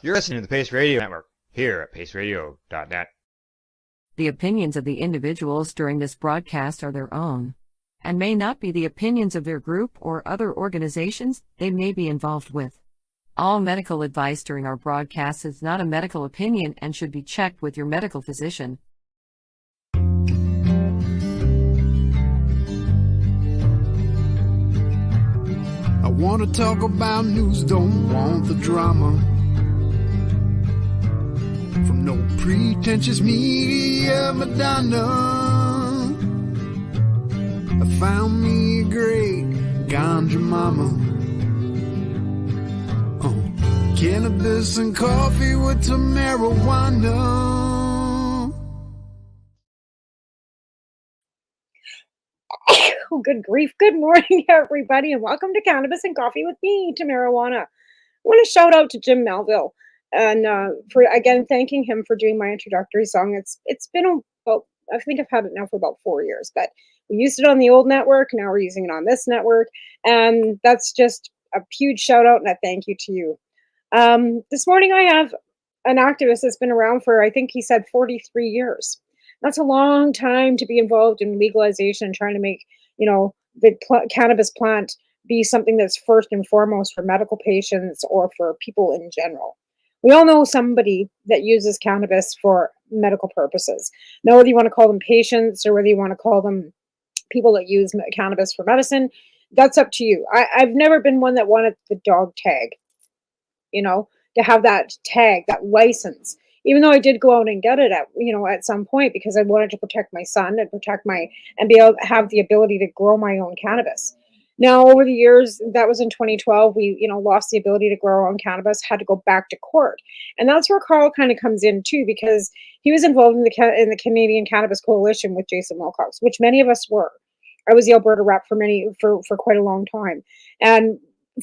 You're listening to the Pace Radio Network here at paceradio.net. The opinions of the individuals during this broadcast are their own and may not be the opinions of their group or other organizations they may be involved with. All medical advice during our broadcast is not a medical opinion and should be checked with your medical physician. I want to talk about news, don't want the drama. From no pretentious media Madonna. I found me a great ganja mama. Cannabis and coffee with Tamarijuana. Oh, good grief. Good morning, everybody, and welcome to Cannabis and Coffee with me, Tamarijuana. I want to shout out to Jim Melville and for again thanking him for doing my introductory song. It's been about, I think I've had it now for about 4 years, but we used it on the old network. Now we're using it on this network, and that's just a huge shout out and a thank you to you. This morning I have an activist that's been around for, I think he said 43 years. That's a long time to be involved in legalization and trying to make, the cannabis plant be something that's first and foremost for medical patients or for people in general. We all know somebody that uses cannabis for medical purposes. Now, whether you want to call them patients or whether you want to call them people that use cannabis for medicine, that's up to you. I've never been one that wanted the dog tag, to have that tag, that license, even though I did go out and get it at some point because I wanted to protect my son and be able to have the ability to grow my own cannabis. Now, over the years, that was in 2012, we, lost the ability to grow our own cannabis, had to go back to court. And that's where Carl kind of comes in too, because he was involved in the Canadian Cannabis Coalition with Jason Wilcox, which many of us were. I was the Alberta rep for quite a long time. And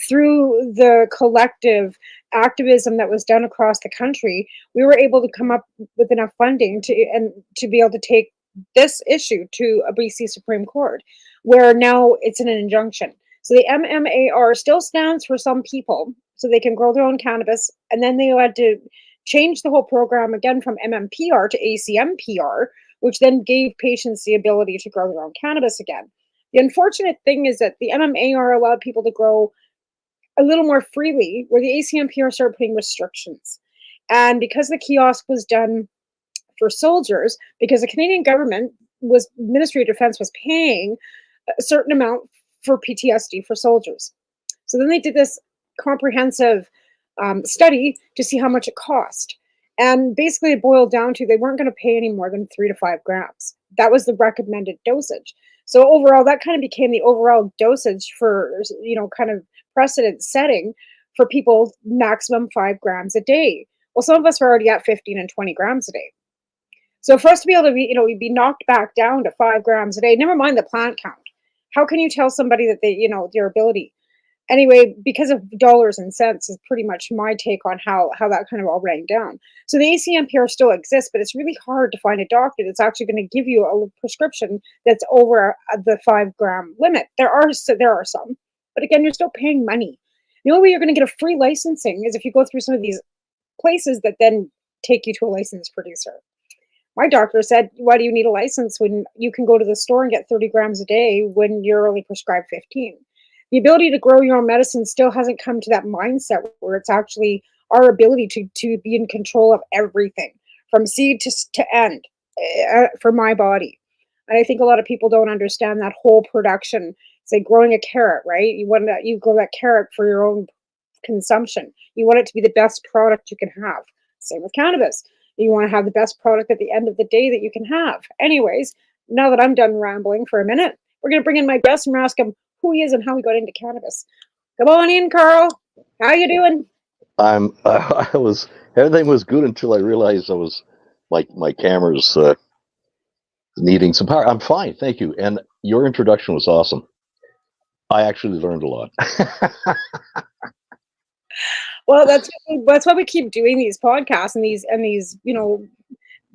through the collective activism that was done across the country, we were able to come up with enough funding to be able to take this issue to a BC Supreme Court, where now it's an injunction. So the MMAR still stands for some people, so they can grow their own cannabis, and then they had to change the whole program again from MMPR to ACMPR, which then gave patients the ability to grow their own cannabis again. The unfortunate thing is that the MMAR allowed people to grow a little more freely, where the ACMPR started putting restrictions. And because the kiosk was done for soldiers, because the Canadian government Ministry of Defense was paying a certain amount for PTSD for soldiers. So then they did this comprehensive study to see how much it cost. And basically it boiled down to they weren't going to pay any more than 3 to 5 grams. That was the recommended dosage. So overall, that kind of became the overall dosage for, kind of precedent setting for people, maximum 5 grams a day. Well, some of us are already at 15 and 20 grams a day. So for us to be able to be knocked back down to 5 grams a day, never mind the plant count. How can you tell somebody that they, their ability? Anyway, because of dollars and cents is pretty much my take on how that kind of all rang down. So the ACMPR still exists, but it's really hard to find a doctor that's actually going to give you a prescription that's over the 5 gram limit. There are some, but again, you're still paying money. The only way you're going to get a free licensing is if you go through some of these places that then take you to a licensed producer. My doctor said, why do you need a license when you can go to the store and get 30 grams a day when you're only prescribed 15? The ability to grow your own medicine still hasn't come to that mindset where it's actually our ability to be in control of everything from seed to end for my body. And I think a lot of people don't understand that whole production. Say growing a carrot, right? You grow that carrot for your own consumption. You want it to be the best product you can have. Same with cannabis. You want to have the best product at the end of the day that you can have. Anyways, now that I'm done rambling for a minute, we're going to bring in my guest and ask him who he is and how he got into cannabis. Come on in, Carl. How you doing? Everything was good until I realized I was my camera's needing some power. I'm fine, thank you. And your introduction was awesome. I actually learned a lot. Well, that's why we keep doing these podcasts and these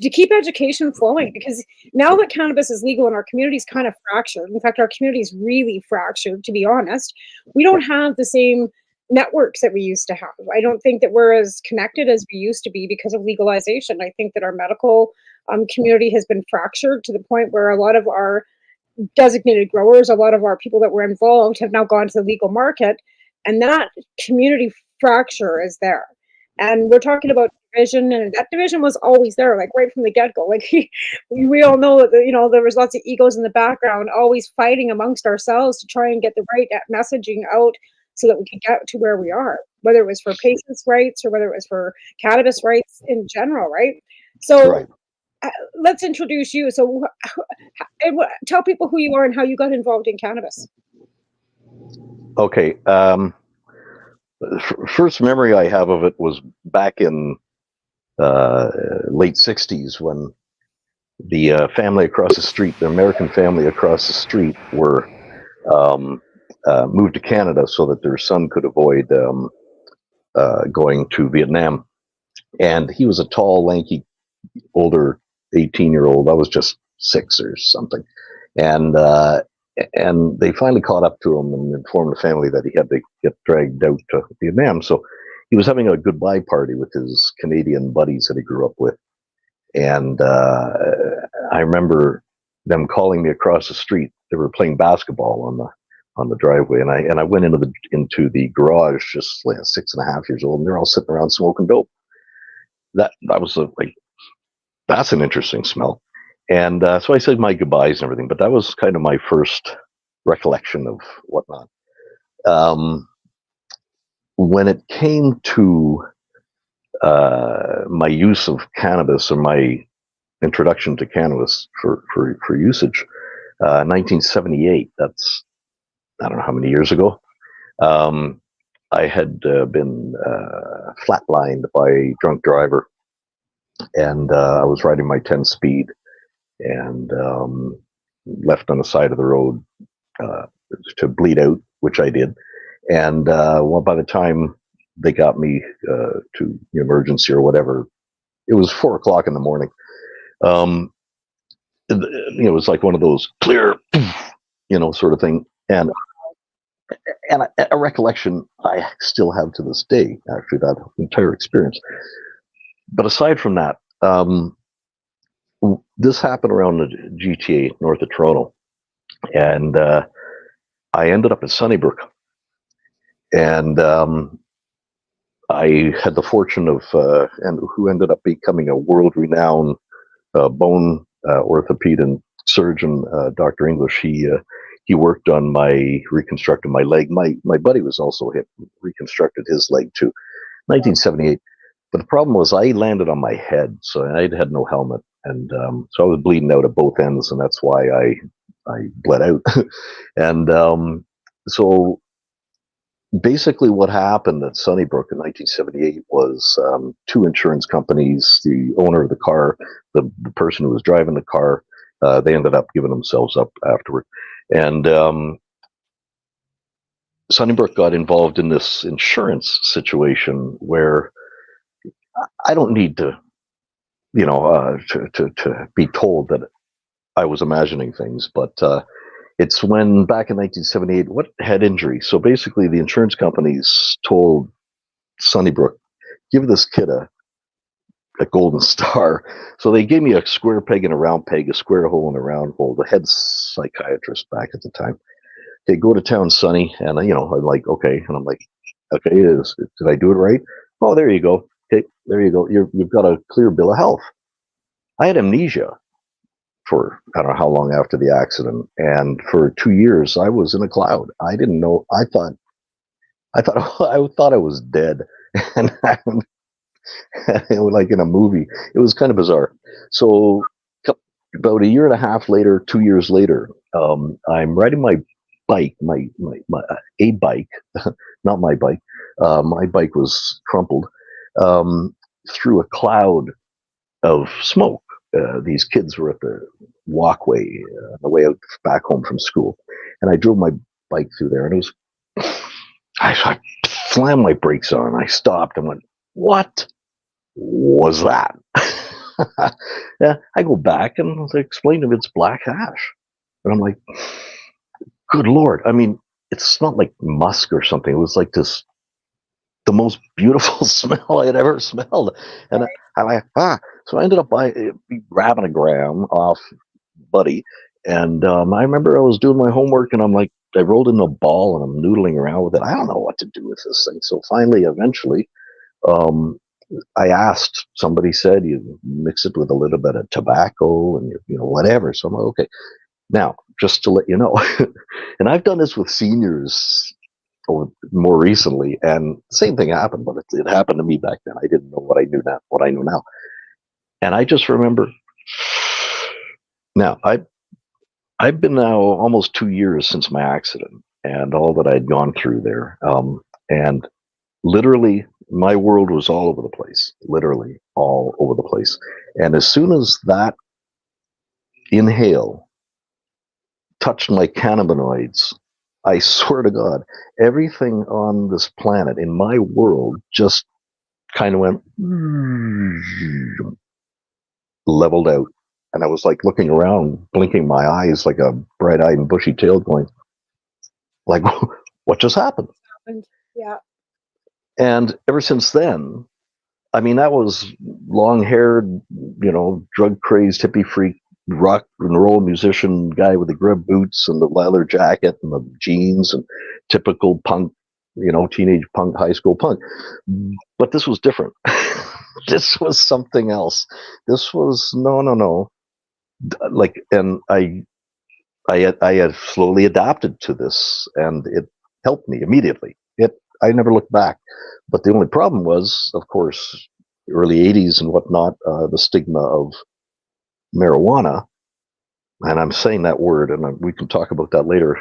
to keep education flowing, because now that cannabis is legal and our community is kind of fractured. In fact, our community is really fractured, to be honest. We don't have the same networks that we used to have. I don't think that we're as connected as we used to be because of legalization. I think that our medical community has been fractured to the point where a lot of our designated growers, a lot of our people that were involved have now gone to the legal market, and that community fracture is there. And we're talking about division, and that division was always there, like right from the get-go. Like we all know that there was lots of egos in the background, always fighting amongst ourselves to try and get the right messaging out so that we could get to where we are, whether it was for patients' rights or whether it was for cannabis rights in general, right? So Right. Let's introduce you. So tell people who you are and how you got involved in cannabis. Okay. First memory I have of it was back in late 60s when the family across the street, the American family across the street, were moved to Canada so that their son could avoid going to Vietnam. And he was a tall, lanky, older 18-year-old. I was just 6 or something. And they finally caught up to him and informed the family that he had to get dragged out to Vietnam. So he was having a goodbye party with his Canadian buddies that he grew up with. And I remember them calling me across the street. They were playing basketball on the driveway, and I went into the garage, just like 6.5 years old, and they're all sitting around smoking dope. That was like, that's an interesting smell. And so I said my goodbyes and everything, but that was kind of my first recollection of whatnot. When it came to my use of cannabis, or my introduction to cannabis for usage, 1978, that's, I don't know how many years ago, I had been flatlined by a drunk driver, and I was riding my 10-speed and left on the side of the road to bleed out, which I did. And well, by the time they got me to the emergency or whatever, it was 4 o'clock in the morning. It was like one of those clear, sort of thing. And a recollection I still have to this day, actually, that entire experience. But aside from that, this happened around the GTA north of Toronto, and I ended up in Sunnybrook, and I had the fortune of, and who ended up becoming a world-renowned bone orthopedic and surgeon, Dr. English. He worked on reconstructing my leg. My buddy was also hit, reconstructed his leg too, 1978. But the problem was I landed on my head, so I had no helmet, and so I was bleeding out at both ends, and that's why I bled out. And so basically what happened at Sunnybrook in 1978 was 2 insurance companies, the owner of the car, the person who was driving the car, they ended up giving themselves up afterward. And Sunnybrook got involved in this insurance situation where I don't need to be told that I was imagining things, but it's when back in 1978, what head injury. So basically the insurance companies told Sunnybrook, give this kid a golden star. So they gave me a square peg and a round peg, a square hole and a round hole, the head psychiatrist back at the time. They go to town, Sonny, and I'm like, okay. And I'm like, okay, did I do it right? Oh, there you go. Okay, there you go. You've got a clear bill of health. I had amnesia for I don't know how long after the accident, and for 2 years I was in a cloud. I didn't know. I thought I was dead, and it was like in a movie. It was kind of bizarre. So about 1.5 years later, 2 years later, I'm riding my bike, a bike, not my bike. My bike was crumpled through a cloud of smoke. These kids were at the walkway on the way out back home from school, and I drove my bike through there, and it was, I slammed my brakes on, I stopped and went, what was that? Yeah, I go back and I explain to him it's black hash, and I'm like, good Lord. I mean, it smelled like musk or something. It was like this the most beautiful smell I had ever smelled. And I'm like, So I ended up grabbing a gram off Buddy. And I remember I was doing my homework and I'm like, I rolled into a ball and I'm noodling around with it. I don't know what to do with this thing. So finally, eventually, um, I asked, somebody said you mix it with a little bit of tobacco and, whatever. So I'm like, okay. Now, just to let you know, and I've done this with seniors more recently, and the same thing happened, but it happened to me back then. I didn't know what I know now. And I just remember, now, I've been now almost 2 years since my accident and all that I'd gone through there. And literally, my world was all over the place, literally all over the place. And as soon as that inhale touched my cannabinoids, I swear to God, everything on this planet in my world just kind of went leveled out. And I was like looking around, blinking my eyes like a bright-eyed and bushy-tailed, going, like, what just happened? Yeah. And ever since then, I mean, that was long-haired, drug-crazed, hippie freak, rock and roll musician guy with the grub boots and the leather jacket and the jeans and typical punk, teenage punk, high school punk. But this was different. This was something else. This was no. Like, and I had slowly adapted to this, and it helped me immediately. I never looked back. But the only problem was, of course, early 80s and whatnot, the stigma of marijuana. And I'm saying that word, and we can talk about that later.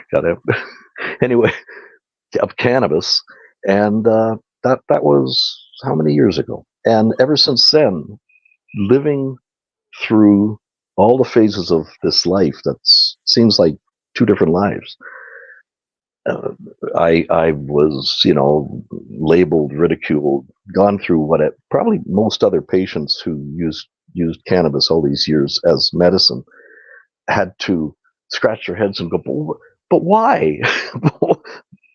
Anyway, of cannabis. And that was how many years ago? And ever since then, living through all the phases of this life that seems like two different lives. I was, labeled, ridiculed, gone through what probably most other patients who used cannabis all these years as medicine had to scratch their heads and go, but why?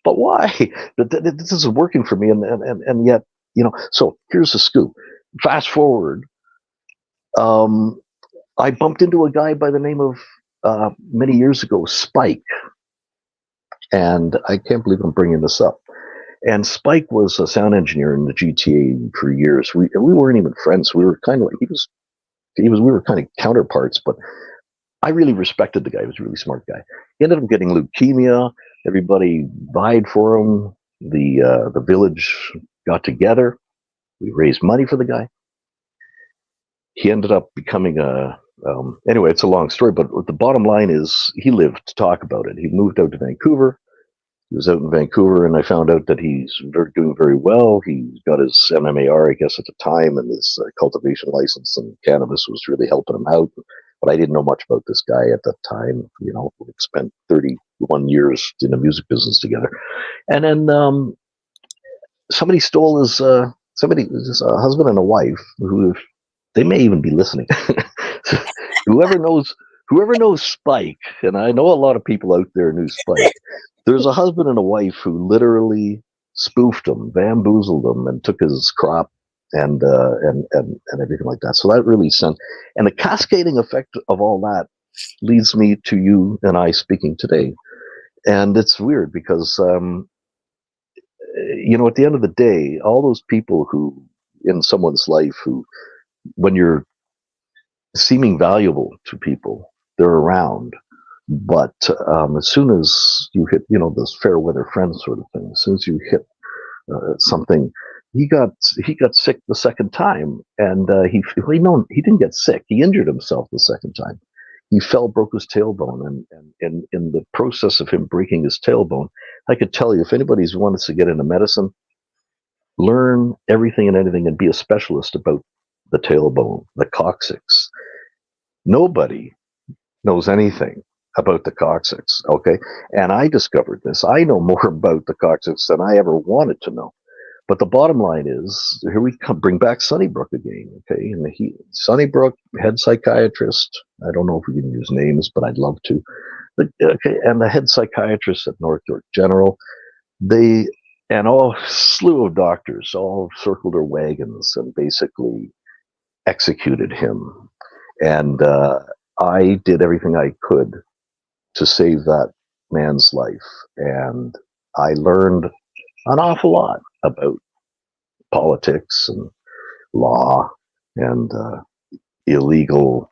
But why? This is working for me, and yet, So here's the scoop. Fast forward. I bumped into a guy by the name of many years ago, Spike. And I can't believe I'm bringing this up. And Spike was a sound engineer in the GTA for years. We weren't even friends. We were kind of like, we were kind of counterparts, but I really respected the guy. He was a really smart guy. He ended up getting leukemia. Everybody vied for him. The village got together. We raised money for the guy. He ended up becoming anyway, it's a long story, but the bottom line is he lived to talk about it. He moved out to Vancouver. He was out in Vancouver, and I found out that he's doing very well. He got his MMAR, I guess, at the time, and his cultivation license, and cannabis was really helping him out. But I didn't know much about this guy at that time. We spent 31 years in the music business together. And then somebody stole his husband and a wife, who they may even be listening. Whoever knows Spike, and I know a lot of people out there knew Spike. There's a husband and a wife who literally spoofed him, bamboozled him, and took his crop and everything like that. So that really sent, and the cascading effect of all that leads me to you and I speaking today. And it's weird because, at the end of the day, all those people who in someone's life who, when you're seeming valuable to people, they're around. But as soon as you hit, this fair weather friend sort of thing, as soon as you hit something, he got sick the second time, and he didn't get sick. He injured himself the second time. He fell, broke his tailbone, and in the process of him breaking his tailbone, I could tell you, if anybody's wants to get into medicine, learn everything and anything and be a specialist about the tailbone, the coccyx. Nobody knows anything about the coccyx, okay? And I discovered this. I know more about the coccyx than I ever wanted to know. But the bottom line is, here we bring back Sunnybrook again, okay? And Sunnybrook, head psychiatrist, I don't know if we can use names, but I'd love to. But, okay, and the head psychiatrist at North York General, they And all slew of doctors all circled their wagons and basically executed him. And I did everything I could to save that man's life. And I learned an awful lot about politics and law and illegal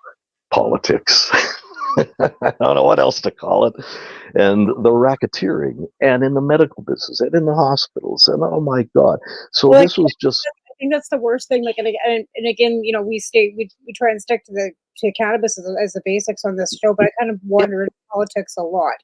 politics. I don't know what else to call it. And the racketeering, and in the medical business, and in the hospitals, and oh my God. So Well, this was just. I think that's the worst thing. Like, and again, you know, we try and stick to cannabis as the basics on this show, but I kind of wander into politics a lot.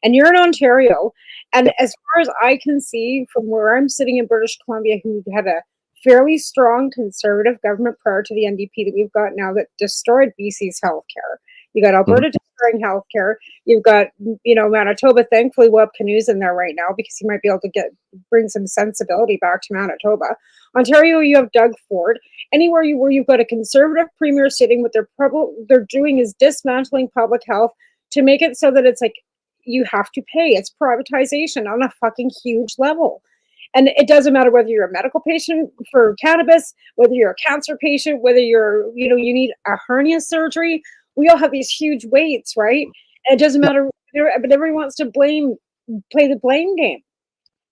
And you're in Ontario, and as far as I can see from where I'm sitting in British Columbia, who had a fairly strong conservative government prior to the NDP that we've got now that destroyed BC's healthcare. You got Alberta destroying healthcare. You've got, you know, Manitoba. Thankfully, Webb Canoe's in there right now because he might be able to bring some sensibility back to Manitoba. Ontario, you have Doug Ford. Anywhere where you've got a conservative premier sitting, what they're doing is dismantling public health to make it so that it's like you have to pay. It's privatization on a fucking huge level. And it doesn't matter whether you're a medical patient for cannabis, whether you're a cancer patient, whether you're, you know, you need a hernia surgery. We all have these huge weights, right? And it doesn't matter, but everyone wants to play the blame game.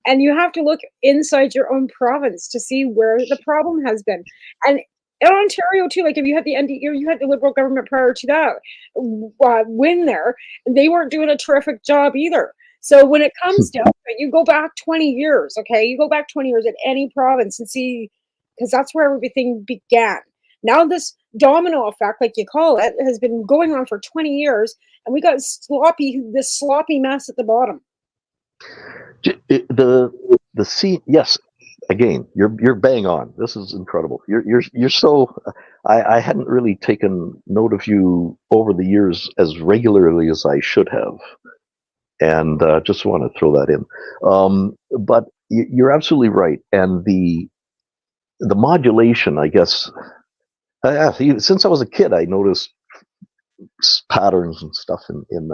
And you have to look inside your own province to see where the problem has been. And in Ontario too, like if you had you had the Liberal government prior to that win there, they weren't doing a terrific job either. So when it comes down to it, you go back 20 years, okay? You go back 20 years at any province and see, because that's where everything began. Now this domino effect, like you call it, has been going on for 20 years, and we got this sloppy mess at the bottom. The scene, yes. Again, you're bang on. This is incredible. You're so. I hadn't really taken note of you over the years as regularly as I should have, and just want to throw that in. But you're absolutely right, and the modulation, I guess. Since I was a kid, I noticed patterns and stuff in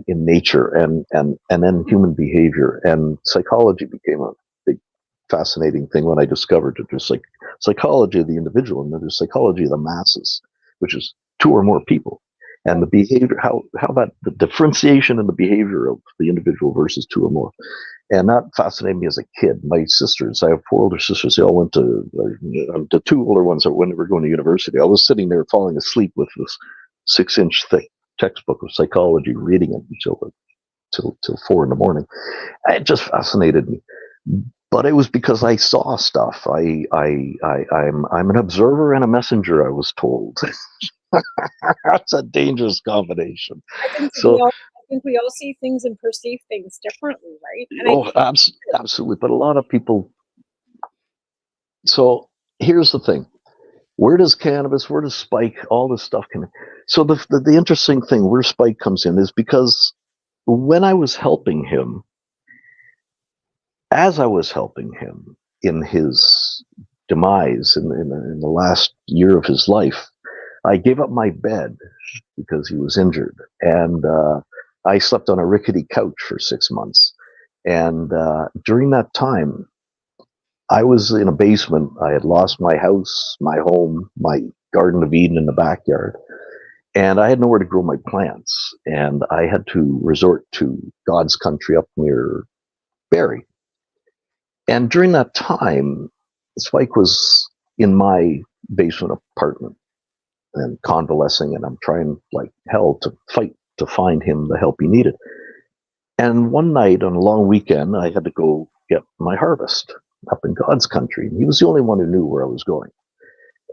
nature and then human behavior, and psychology became a big fascinating thing when I discovered that there's like psychology of the individual and then there's psychology of the masses, which is two or more people, and the behavior, how that the differentiation in the behavior of the individual versus two or more. And that fascinated me as a kid. My sisters, I have 4 older sisters. They all went to the 2 older ones that when they were going to university. I was sitting there falling asleep with this 6-inch thick textbook of psychology, reading it till 4 in the morning. It just fascinated me. But it was because I saw stuff. I'm an observer and a messenger, I was told. That's a dangerous combination. I think we all see things and perceive things differently, right? And absolutely. But a lot of people. So here's the thing: where does cannabis, where does Spike, all this stuff come in? So the interesting thing where Spike comes in is because when I was helping him, as I was helping him in his demise in the last year of his life, I gave up my bed because he was injured, and I slept on a rickety couch for 6 months. And during that time, I was in a basement. I had lost my house, my home, my Garden of Eden in the backyard, and I had nowhere to grow my plants. And I had to resort to God's country up near Barrie. And during that time, Spike was in my basement apartment and convalescing, and I'm trying like hell to fight to find him the help he needed. And one night on a long weekend, I had to go get my harvest up in God's country. He was the only one who knew where I was going.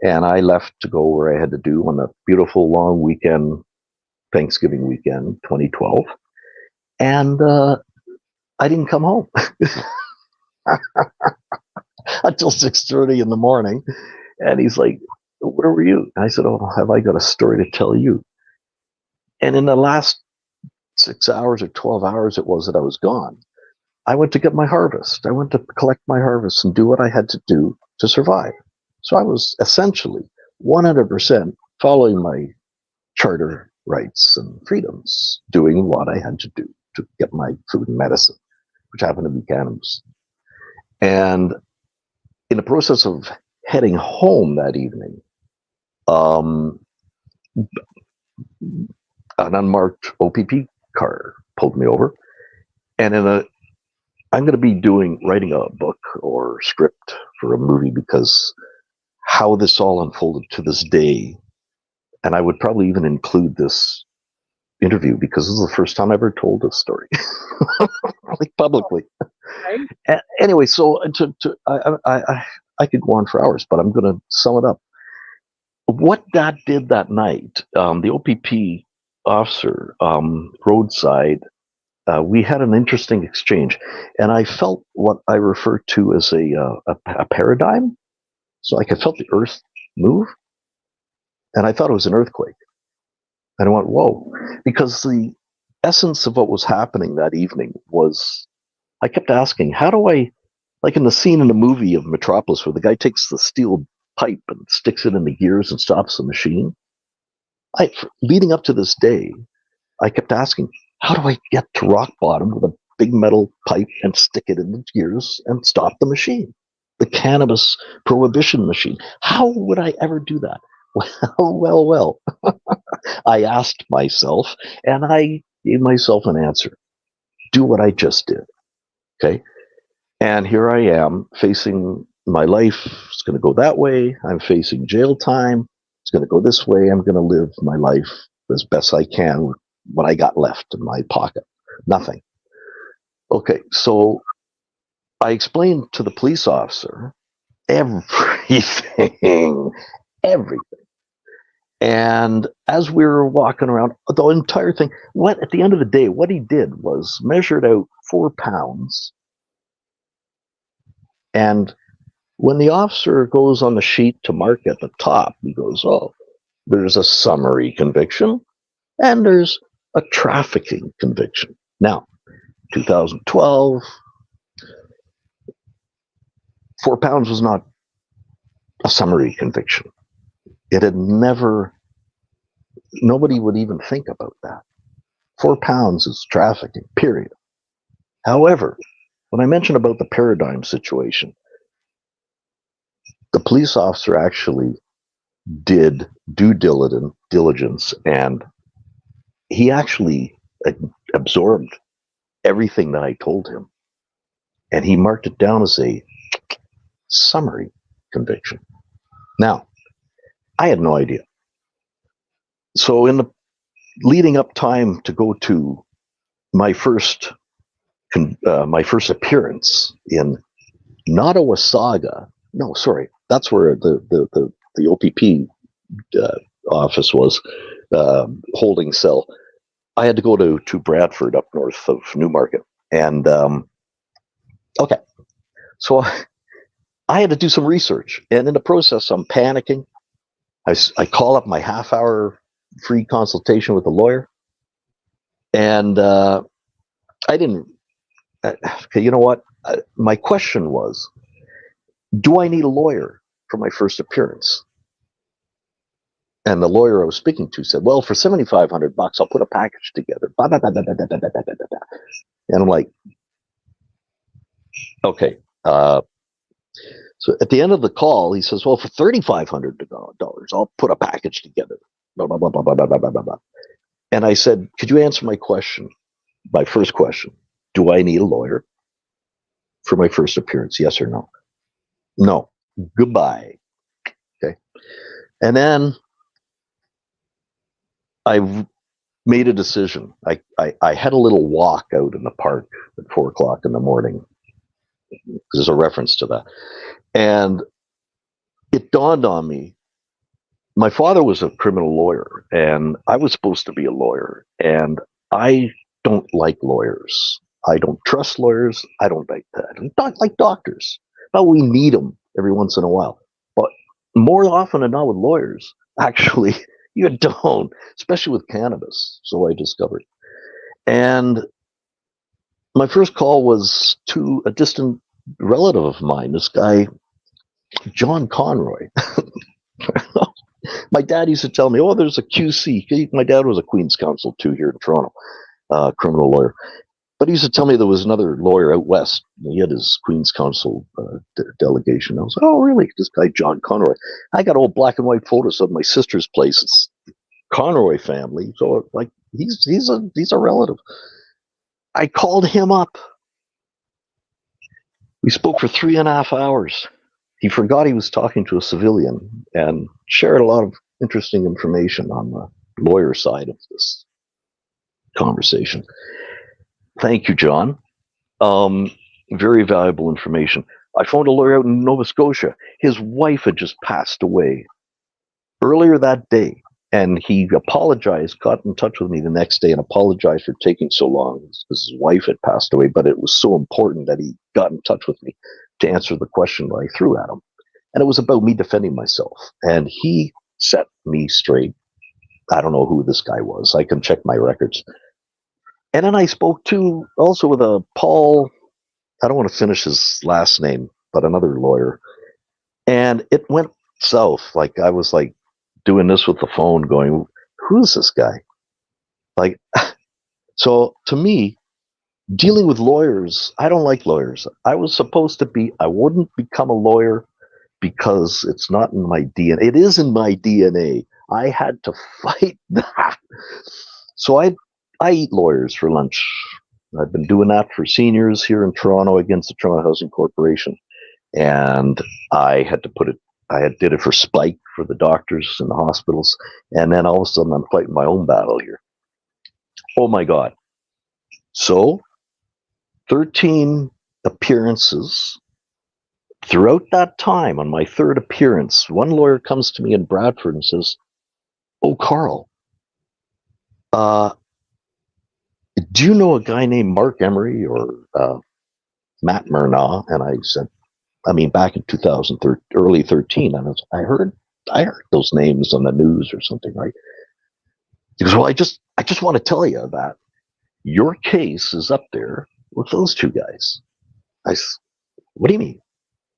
And I left to go where I had to do on a beautiful long weekend, Thanksgiving weekend, 2012. And I didn't come home until 6:30 in the morning. And he's like, "Where were you?" And I said, "Oh, have I got a story to tell you?" And in the last 6 hours or 12 hours it was that I was gone, I went to get my harvest. I went to collect my harvest and do what I had to do to survive. So I was essentially 100% following my charter rights and freedoms, doing what I had to do to get my food and medicine, which happened to be cannabis. And in the process of heading home that evening, an unmarked OPP car pulled me over, and I'm going to be writing a book or script for a movie, because how this all unfolded to this day, and I would probably even include this interview because this is the first time I ever told this story, like publicly. Right. Anyway, so I could go on for hours, but I'm going to sum it up. What Dad did that night, the OPP officer, roadside, we had an interesting exchange, and I felt what I refer to as a paradigm. So I felt the earth move, and I thought it was an earthquake. And I went, whoa, because the essence of what was happening that evening was, I kept asking, how do I, like in the scene in the movie of Metropolis where the guy takes the steel pipe and sticks it in the gears and stops the machine. Leading up to this day, I kept asking, how do I get to rock bottom with a big metal pipe and stick it in the gears and stop the machine? The cannabis prohibition machine. How would I ever do that? Well. I asked myself, and I gave myself an answer. Do what I just did. Okay? And here I am facing my life. It's going to go that way. I'm facing jail time. It's going to go this way. I'm going to live my life as best I can with what I got left in my pocket. Nothing. Okay, so I explained to the police officer everything. And as we were walking around, the entire thing, at the end of the day, what he did was measured out 4 pounds. And when the officer goes on the sheet to mark at the top, he goes, oh, there's a summary conviction and there's a trafficking conviction. Now, 2012, 4 pounds was not a summary conviction. It had never, nobody would even think about that. 4 pounds is trafficking, period. However, when I mentioned about the paradigm situation, the police officer actually did due diligence, and he actually absorbed everything that I told him, and he marked it down as a summary conviction. Now, I had no idea. So in the leading up time to go to my first appearance in Nottawasaga, no, sorry, that's where the OPP office was, holding cell. I had to go to Bradford up north of Newmarket. And okay, so I had to do some research. And in the process, I'm panicking. I call up my half-hour free consultation with a lawyer. And I didn't, okay, you know what? My question was, do I need a lawyer for my first appearance? And the lawyer I was speaking to said, well, for $7,500, I'll put a package together. And I'm like, okay. So at the end of the call, he says, well, for $3,500, I'll put a package together. Blah, blah, blah, blah, blah, blah, blah, blah. And I said, could you answer my question? My first question, do I need a lawyer for my first appearance? Yes or no? No. Goodbye. Okay. And then I made a decision. I had a little walk out in the park at 4 o'clock in the morning. There's a reference to that. And it dawned on me, my father was a criminal lawyer, and I was supposed to be a lawyer, and I don't like lawyers. I don't trust lawyers. I don't like doctors. Now, we need them every once in a while, but more often than not with lawyers, actually, you don't, especially with cannabis. So I discovered. And my first call was to a distant relative of mine, this guy, John Conroy. My dad used to tell me, oh, there's a QC. My dad was a Queen's Counsel too here in Toronto, criminal lawyer. But he used to tell me there was another lawyer out west. He had his Queen's Council delegation. I was like, oh, really? This guy, John Conroy. I got old black and white photos of my sister's place. It's Conroy family. So, like, he's a relative. I called him up. We spoke for 3.5 hours. He forgot he was talking to a civilian and shared a lot of interesting information on the lawyer side of this conversation. Thank you, John. Very valuable information. I phoned a lawyer out in Nova Scotia. His wife had just passed away earlier that day, and he apologized, got in touch with me the next day and apologized for taking so long because his wife had passed away, but it was so important that he got in touch with me to answer the question that I threw at him. And it was about me defending myself. And he set me straight. I don't know who this guy was. I can check my records. And then I spoke to also with a Paul, I don't want to finish his last name, but another lawyer. And it went south. Like, I was like doing this with the phone going, who's this guy? Like, so to me, dealing with lawyers, I don't like lawyers. I wouldn't become a lawyer because it's not in my DNA. It is in my DNA. I had to fight that. So I eat lawyers for lunch. I've been doing that for seniors here in Toronto against the Toronto Housing Corporation. And I did it for Spike, for the doctors in the hospitals. And then all of a sudden I'm fighting my own battle here. Oh my God. So 13 appearances. Throughout that time, on my third appearance, one lawyer comes to me in Bradford and says, oh, Carl, do you know a guy named Mark Emery or Matt Murnau? And I said, back in 2013, early 13, and I heard those names on the news or something, right? He goes, well, I just want to tell you that your case is up there with those two guys. I said, what do you mean?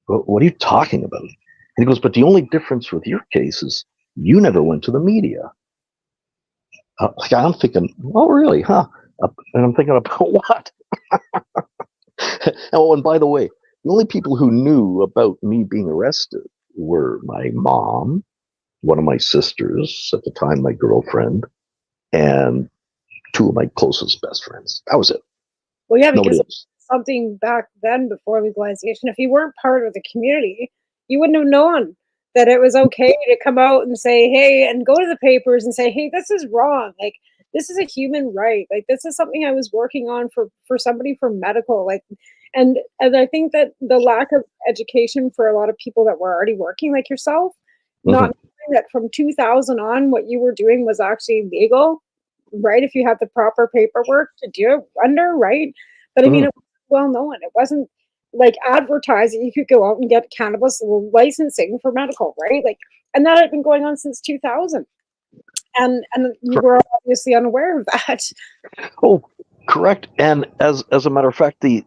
What are you talking about? And he goes, but the only difference with your case is you never went to the media. I'm thinking, oh, really? Huh? And I'm thinking, about what? Oh, and by the way, the only people who knew about me being arrested were my mom, one of my sisters, at the time my girlfriend, and two of my closest best friends. That was it. Well, yeah, Nobody because else. something back then before legalization, if you weren't part of the community, you wouldn't have known that it was okay to come out and say, hey, and go to the papers and say, hey, this is wrong. Like, this is a human right. Like, this is something I was working on for somebody for medical. Like, and I think that the lack of education for a lot of people that were already working like yourself, not knowing that from 2000 on, what you were doing was actually legal, right? If you had the proper paperwork to do it under, right? But I mean, it was well known. It wasn't like advertising. You could go out and get cannabis licensing for medical, right? Like, and that had been going on since 2000. And you were obviously unaware of that. Oh, correct. And as a matter of fact, the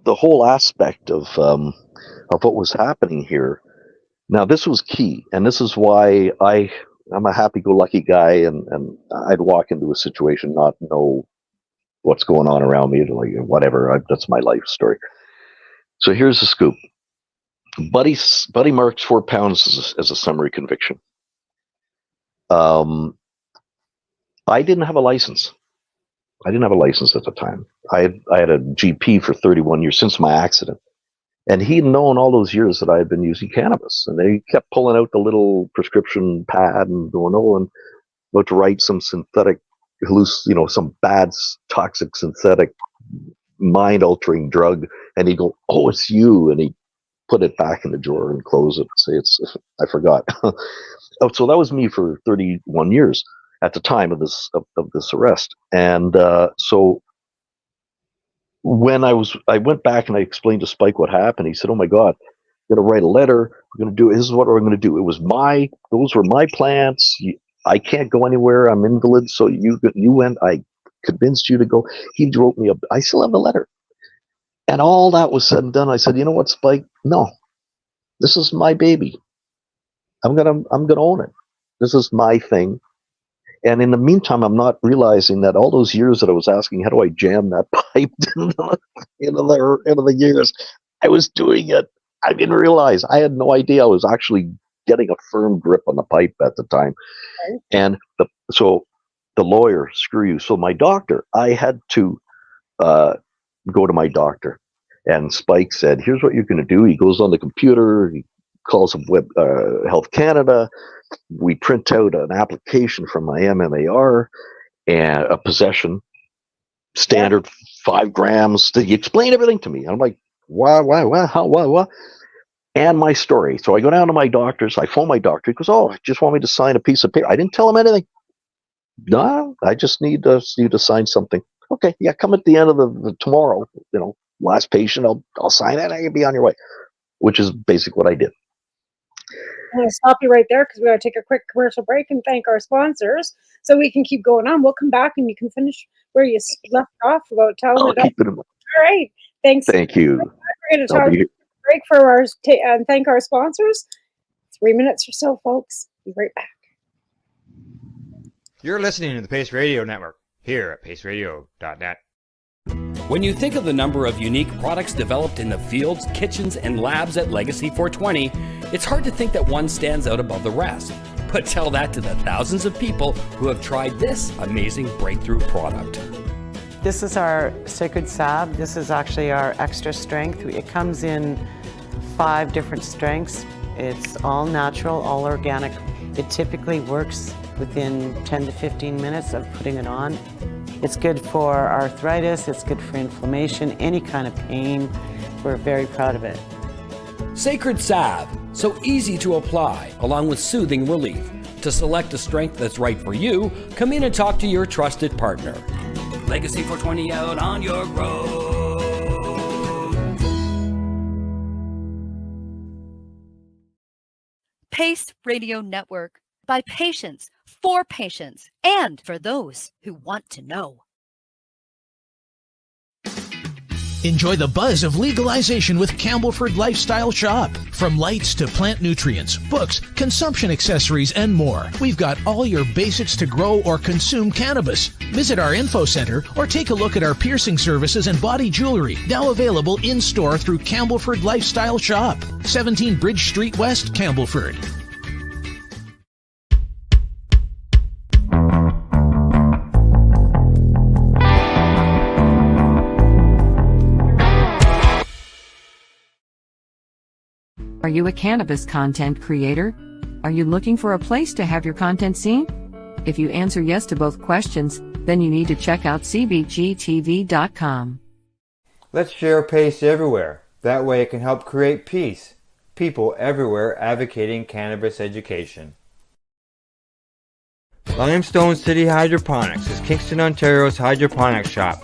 whole aspect of what was happening here. Now, this was key, and this is why I'm a happy-go-lucky guy, and I'd walk into a situation not know what's going on around me, like whatever. That's my life story. So here's the scoop. Buddy marks 4 pounds as a summary conviction. I didn't have a license. I didn't have a license at the time. I had a GP for 31 years since my accident. And he'd known all those years that I had been using cannabis. And they kept pulling out the little prescription pad and going, oh, and about to write some synthetic, some bad, toxic, synthetic, mind-altering drug. And he'd go, oh, it's you. And he'd put it back in the drawer and close it and say, I forgot. So that was me for 31 years at the time of this arrest. And so when I went back and I explained to Spike what happened, he said, oh my God, I'm going to write a letter. We're going to do it. This is what we're going to do. Those were my plants. I can't go anywhere. I'm invalid. So you went, I convinced you to go. He wrote me I still have the letter. And all that was said and done. I said, you know what, Spike? No, this is my baby. I'm going to own it. This is my thing. And in the meantime, I'm not realizing that all those years that I was asking, how do I jam that pipe into the gears? I was doing it. I didn't realize. I had no idea I was actually getting a firm grip on the pipe at the time. Right. And so the lawyer, screw you. So my doctor, I had to go to my doctor. And Spike said, here's what you're going to do. He goes on the computer. He calls up Health Canada. We print out an application from my MMAR and a possession standard 5 grams. He explained everything to me. I'm like, why, how, what? And my story. So I go down to my doctor's. I phone my doctor. He goes, oh, I just want me to sign a piece of paper. I didn't tell him anything. No, I just need you to sign something. Okay, yeah, come at the end of the tomorrow. Last patient. I'll sign it. I can be on your way. Which is basically what I did. I'm going to stop you right there because we got to take a quick commercial break and thank our sponsors so we can keep going on. We'll come back and you can finish where you left off about telling I'll it. keep it in mind. All right. Thanks. Thank you. We're going to talk break for our and thank our sponsors. 3 minutes or so, folks. Be right back. You're listening to the Pace Radio Network here at paceradio.net. When you think of the number of unique products developed in the fields, kitchens, and labs at Legacy 420, it's hard to think that one stands out above the rest. But tell that to the thousands of people who have tried this amazing breakthrough product. This is our Sacred Salve. This is actually our extra strength. It comes in 5 different strengths. It's all natural, all organic. It typically works within 10 to 15 minutes of putting it on. It's good for arthritis, it's good for inflammation, any kind of pain. We're very proud of it. Sacred Salve, so easy to apply, along with soothing relief. To select a strength that's right for you, come in and talk to your trusted partner. Legacy 420 out on your road. Pace Radio Network, by patients, for patients, and for those who want to know. Enjoy the buzz of legalization with Campbellford Lifestyle Shop. From lights to plant nutrients, books, consumption accessories, and more, we've got all your basics to grow or consume cannabis. Visit our info center or take a look at our piercing services and body jewelry, now available in-store through Campbellford Lifestyle Shop, 17 Bridge Street West, Campbellford. Are you a cannabis content creator? Are you looking for a place to have your content seen? If you answer yes to both questions, then you need to check out cbgtv.com. Let's share Pace everywhere. That way it can help create peace. People everywhere advocating cannabis education. Limestone City Hydroponics is Kingston, Ontario's hydroponics shop.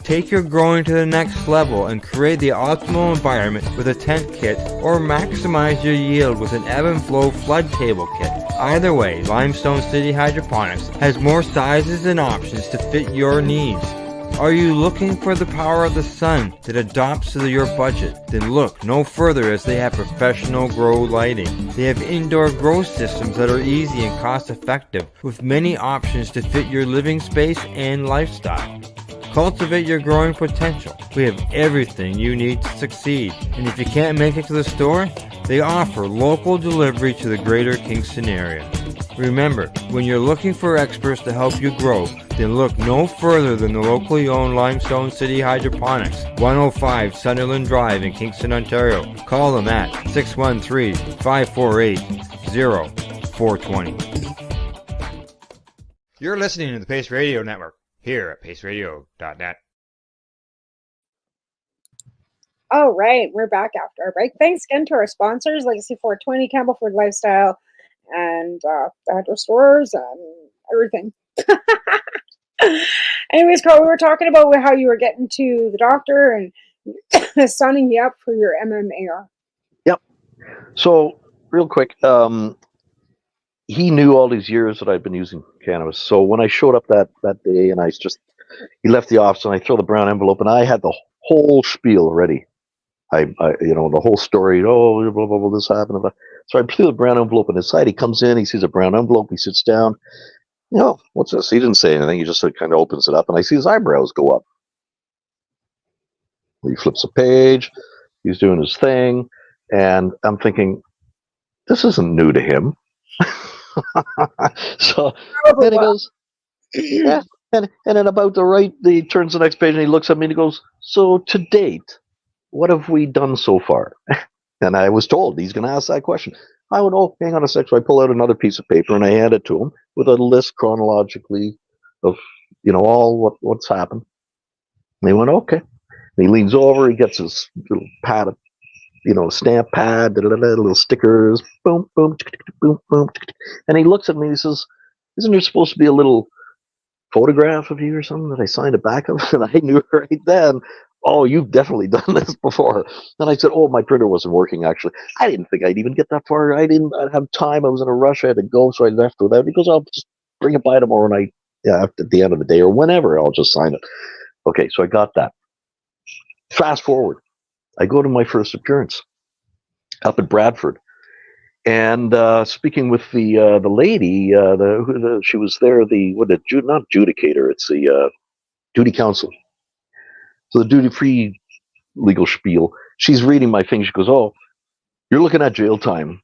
Take your growing to the next level and create the optimal environment with a tent kit, or maximize your yield with an ebb and flow flood table kit. Either way, Limestone City Hydroponics has more sizes and options to fit your needs. Are you looking for the power of the sun that adapts to your budget? Then look no further, as they have professional grow lighting. They have indoor grow systems that are easy and cost effective, with many options to fit your living space and lifestyle. Cultivate your growing potential. We have everything you need to succeed. And if you can't make it to the store, they offer local delivery to the greater Kingston area. Remember, when you're looking for experts to help you grow, then look no further than the locally owned Limestone City Hydroponics, 105 Sunderland Drive in Kingston, Ontario. Call them at 613-548-0420. You're listening to the Pace Radio Network here at paceradio.net. All right, we're back after our break. Thanks again to our sponsors, Legacy 420, Campbellford Lifestyle, and the hydro stores and everything. Anyways, Carl, we were talking about how you were getting to the doctor and signing you up for your MMAR. Yep. So, real quick, he knew all these years that I'd been using cannabis. So when I showed up that day, and he left the office, and I throw the brown envelope, and I had the whole spiel ready. The whole story. Oh, blah blah blah. This happened. So I put the brown envelope on his side. He comes in. He sees a brown envelope. He sits down. No, what's this? He didn't say anything. He just kind of opens it up, and I see his eyebrows go up. He flips a page. He's doing his thing, and I'm thinking, this isn't new to him. So then he goes, yeah, and then about the right, he turns the next page and he looks at me and he goes, so to date, what have we done so far? And I was told he's going to ask that question. I went, oh, hang on a sec. So I pull out another piece of paper and I hand it to him with a list chronologically of, all what's happened. And he went, okay. And he leans over, he gets his little pad of, stamp pad, little stickers, boom, boom, boom, boom. And he looks at me and he says, isn't there supposed to be a little photograph of you or something that I signed a back of? And I knew right then, oh, you've definitely done this before. And I said, oh, my printer wasn't working, actually. I didn't think I'd even get that far. I'd have time. I was in a rush. I had to go, so I left without. He goes, I'll just bring it by tomorrow night, at the end of the day or whenever. I'll just sign it. Okay, so I got that. Fast forward. I go to my first appearance up at Bradford. And speaking with the lady, she was there, not adjudicator, it's the duty counsel. So the duty-free legal spiel, she's reading my thing. She goes, oh, you're looking at jail time.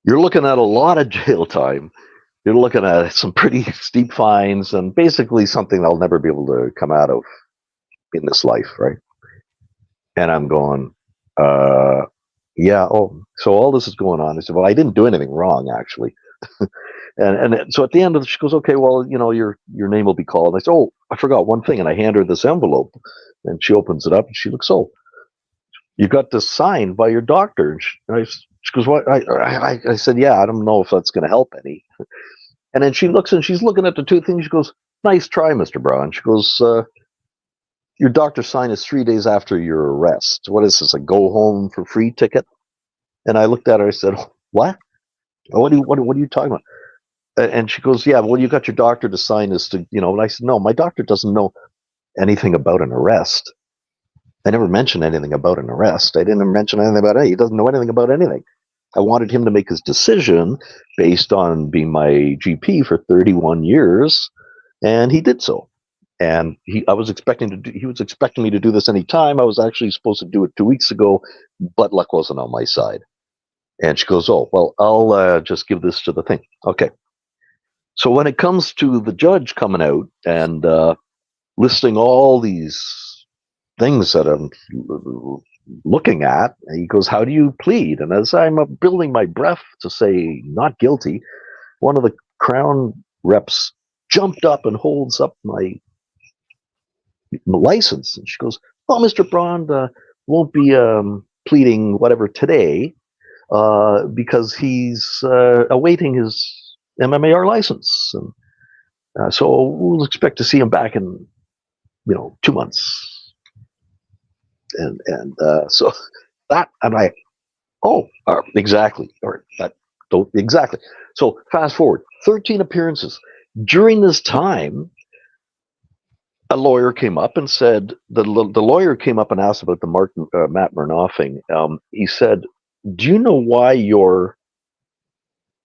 You're looking at a lot of jail time. You're looking at some pretty steep fines and basically something I'll never be able to come out of in this life, right? And I'm going, yeah, oh, so all this is going on. I said, well, I didn't do anything wrong, actually. and so at the end of it, she goes, okay, well, your name will be called. And I said, oh, I forgot one thing. And I hand her this envelope, and she opens it up, and she looks, oh, you got this signed by your doctor. And she goes, what? I said, yeah, I don't know if that's going to help any. And then she looks, and she's looking at the two things. She goes, nice try, Mr. Braund. She goes, your doctor's sign is 3 days after your arrest. What is this, a go home for free ticket? And I looked at her, I said, what? What are you talking about? And she goes, yeah, well, you got your doctor to sign this to, and I said, no, my doctor doesn't know anything about an arrest. I never mentioned anything about an arrest. I didn't mention anything about it. He doesn't know anything about anything. I wanted him to make his decision based on being my GP for 31 years, and he did so. And he was expecting me to do this any time. I was actually supposed to do it 2 weeks ago, but luck wasn't on my side. And she goes, oh, well, I'll just give this to the thing. Okay. So when it comes to the judge coming out and listing all these things that I'm looking at, he goes, how do you plead? And as I'm building my breath to say not guilty, one of the Crown reps jumped up and holds up my license. And she goes, oh, Mr. Braund won't be pleading whatever today because he's awaiting his MMAR license. And so we'll expect to see him back in, 2 months. And so that, and I, exactly. Exactly. So fast forward, 13 appearances. During this time, a lawyer came up and said, the lawyer came up and asked about the Matt Murnaugh thing. He said, do you know why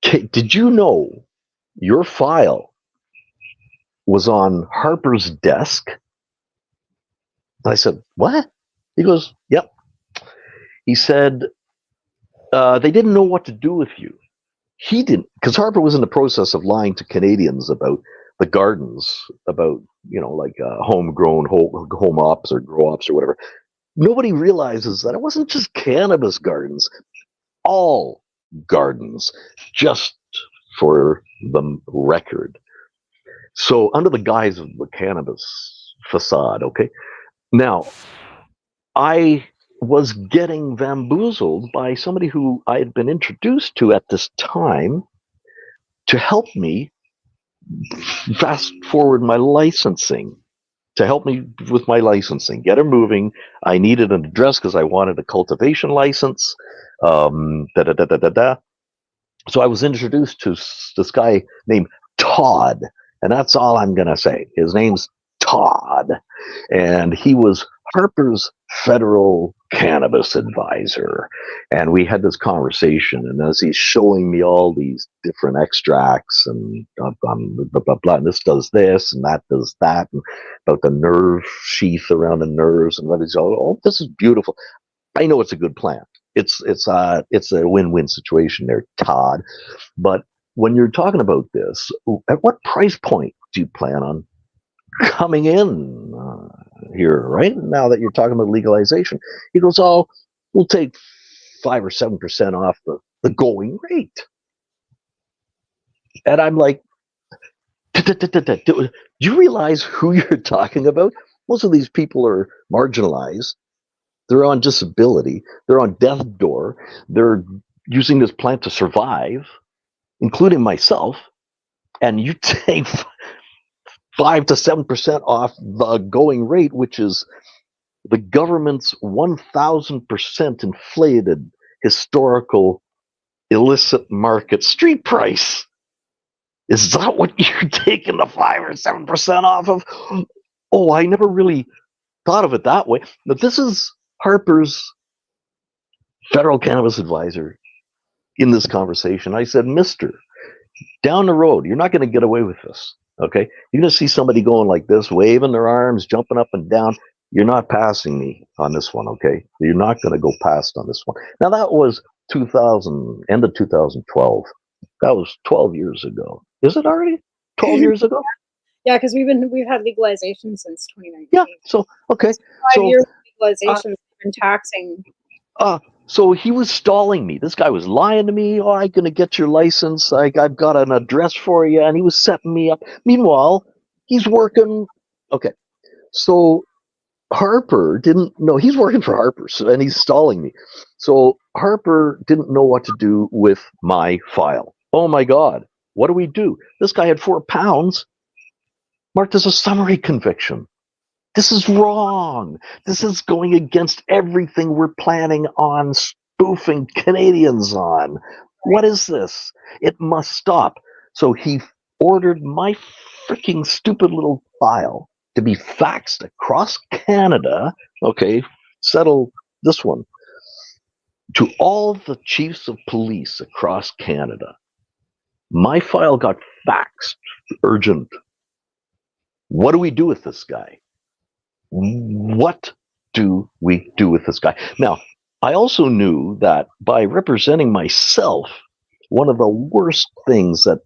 did you know your file was on Harper's desk? I said, what? He goes, yep. He said, they didn't know what to do with you. He didn't, because Harper was in the process of lying to Canadians about the gardens, about, like homegrown home ops or grow ops or whatever. Nobody realizes that it wasn't just cannabis gardens, all gardens, just for the record. So under the guise of the cannabis facade, okay? Now, I was getting bamboozled by somebody who I had been introduced to at this time to help me fast forward my licensing, to help me with my licensing, get her moving. I needed an address because I wanted a cultivation license. So I was introduced to this guy named Todd, and that's all I'm going to say. His name's Todd, and he was Harper's federal cannabis advisor. And we had this conversation. And as he's showing me all these different extracts and blah, blah, blah, and this does this and that does that, and about the nerve sheath around the nerves and what is all, oh, this is beautiful. I know it's a good plant. It's a win-win situation there, Todd. But when you're talking about this, at what price point do you plan on coming in here, right? Now that you're talking about legalization, he goes, oh, we'll take 5 or 7% off the going rate. And I'm like, do you realize who you're talking about? Most of these people are marginalized. They're on disability. They're on death door. They're using this plant to survive, including myself. And you take 5 to 7% off the going rate, which is the government's 1,000% inflated historical illicit market street price. Is that what you're taking the 5 or 7% off of? Oh, I never really thought of it that way. But this is Harper's federal cannabis advisor in this conversation. I said, Mister, down the road, you're not going to get away with this. Okay, you're going to see somebody going like this, waving their arms, jumping up and down. You're not passing me on this one, okay? You're not going to go past on this one. Now, that was end of 2012. That was 12 years ago. Is it already 12 years ago? Yeah, because we've had legalization since 2019. Yeah, so, okay. 5 years of legalization, been taxing. So he was stalling me. This guy was lying to me. Oh, I'm going to get your license. I've got an address for you. And he was setting me up. Meanwhile, he's working. Okay. So Harper didn't know. He's working for Harper, and he's stalling me. So Harper didn't know what to do with my file. Oh, my God. What do we do? This guy had 4 pounds marked as a summary conviction. This is wrong. This is going against everything we're planning on spoofing Canadians on. What is this? It must stop. So he ordered my freaking stupid little file to be faxed across Canada. Okay, settle this one. To all the chiefs of police across Canada. My file got faxed. Urgent. What do we do with this guy? What do we do with this guy? Now, I also knew that by representing myself, one of the worst things that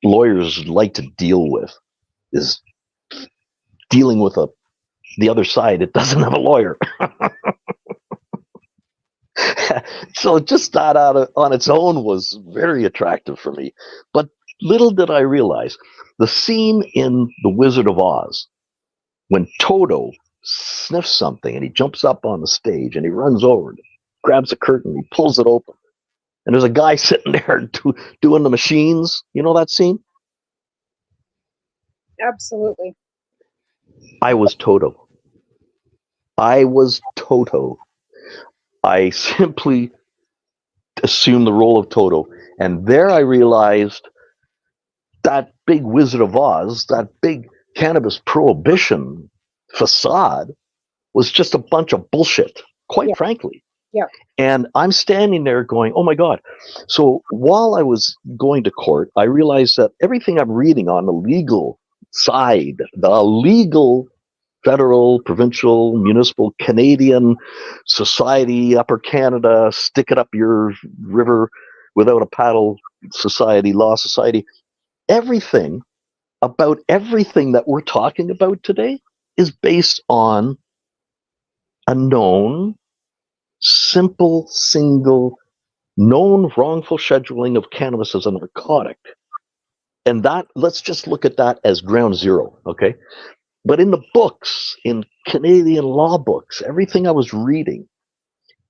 lawyers like to deal with is dealing with the other side that doesn't have a lawyer. So just that on its own was very attractive for me. But little did I realize, the scene in The Wizard of Oz, when Toto sniffs something and he jumps up on the stage and he runs over and grabs a curtain, he pulls it open, and there's a guy sitting there doing the machines. You know that scene? Absolutely. I was Toto. I simply assumed the role of Toto. And there I realized that big Wizard of Oz, that big cannabis prohibition facade was just a bunch of bullshit, quite frankly. Yeah. And I'm standing there going, oh my God. So while I was going to court, I realized that everything I'm reading on the legal side, the legal federal, provincial, municipal, Canadian society, Upper Canada, stick it up your river without a paddle society, law society, everything about everything that we're talking about today is based on a known, simple, single, known wrongful scheduling of cannabis as a narcotic. And that, let's just look at that as ground zero, okay? But in the books, in Canadian law books, everything I was reading,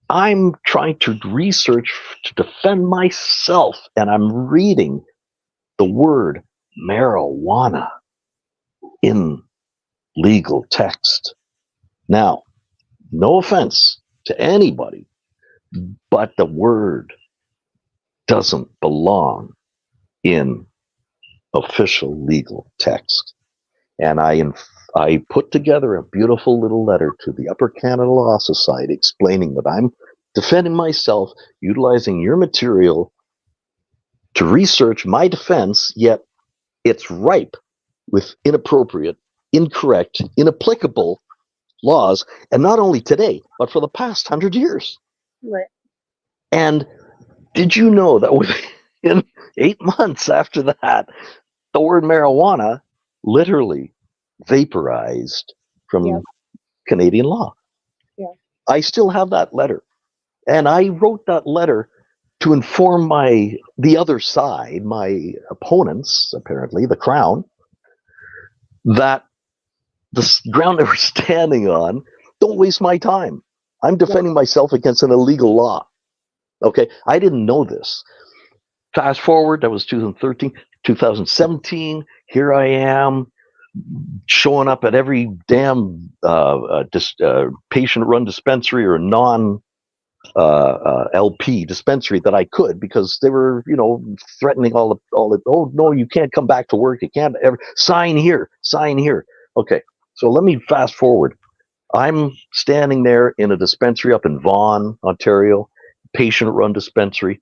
I'm trying to research to defend myself, and I'm reading the word marijuana in legal text. Now, no offense to anybody, but the word doesn't belong in official legal text. And I I put together a beautiful little letter to the Upper Canada Law Society explaining that I'm defending myself, utilizing your material to research my defense, yet it's ripe with inappropriate, incorrect, inapplicable laws, and not only today, but for the past 100 years. Right. And did you know that within 8 months after that, the word marijuana literally vaporized from Canadian law? Yeah. I still have that letter. And I wrote that letter to inform the other side, my opponents, apparently, the Crown, that the ground they were standing on, don't waste my time. I'm defending myself against an illegal law. Okay, I didn't know this. Fast forward, that was 2013, 2017. Here I am, showing up at every damn patient-run dispensary or non-LP dispensary that I could, because they were, threatening all the. Oh no, you can't come back to work. You can't ever sign here. Okay, so let me fast forward. I'm standing there in a dispensary up in Vaughan, Ontario, patient-run dispensary,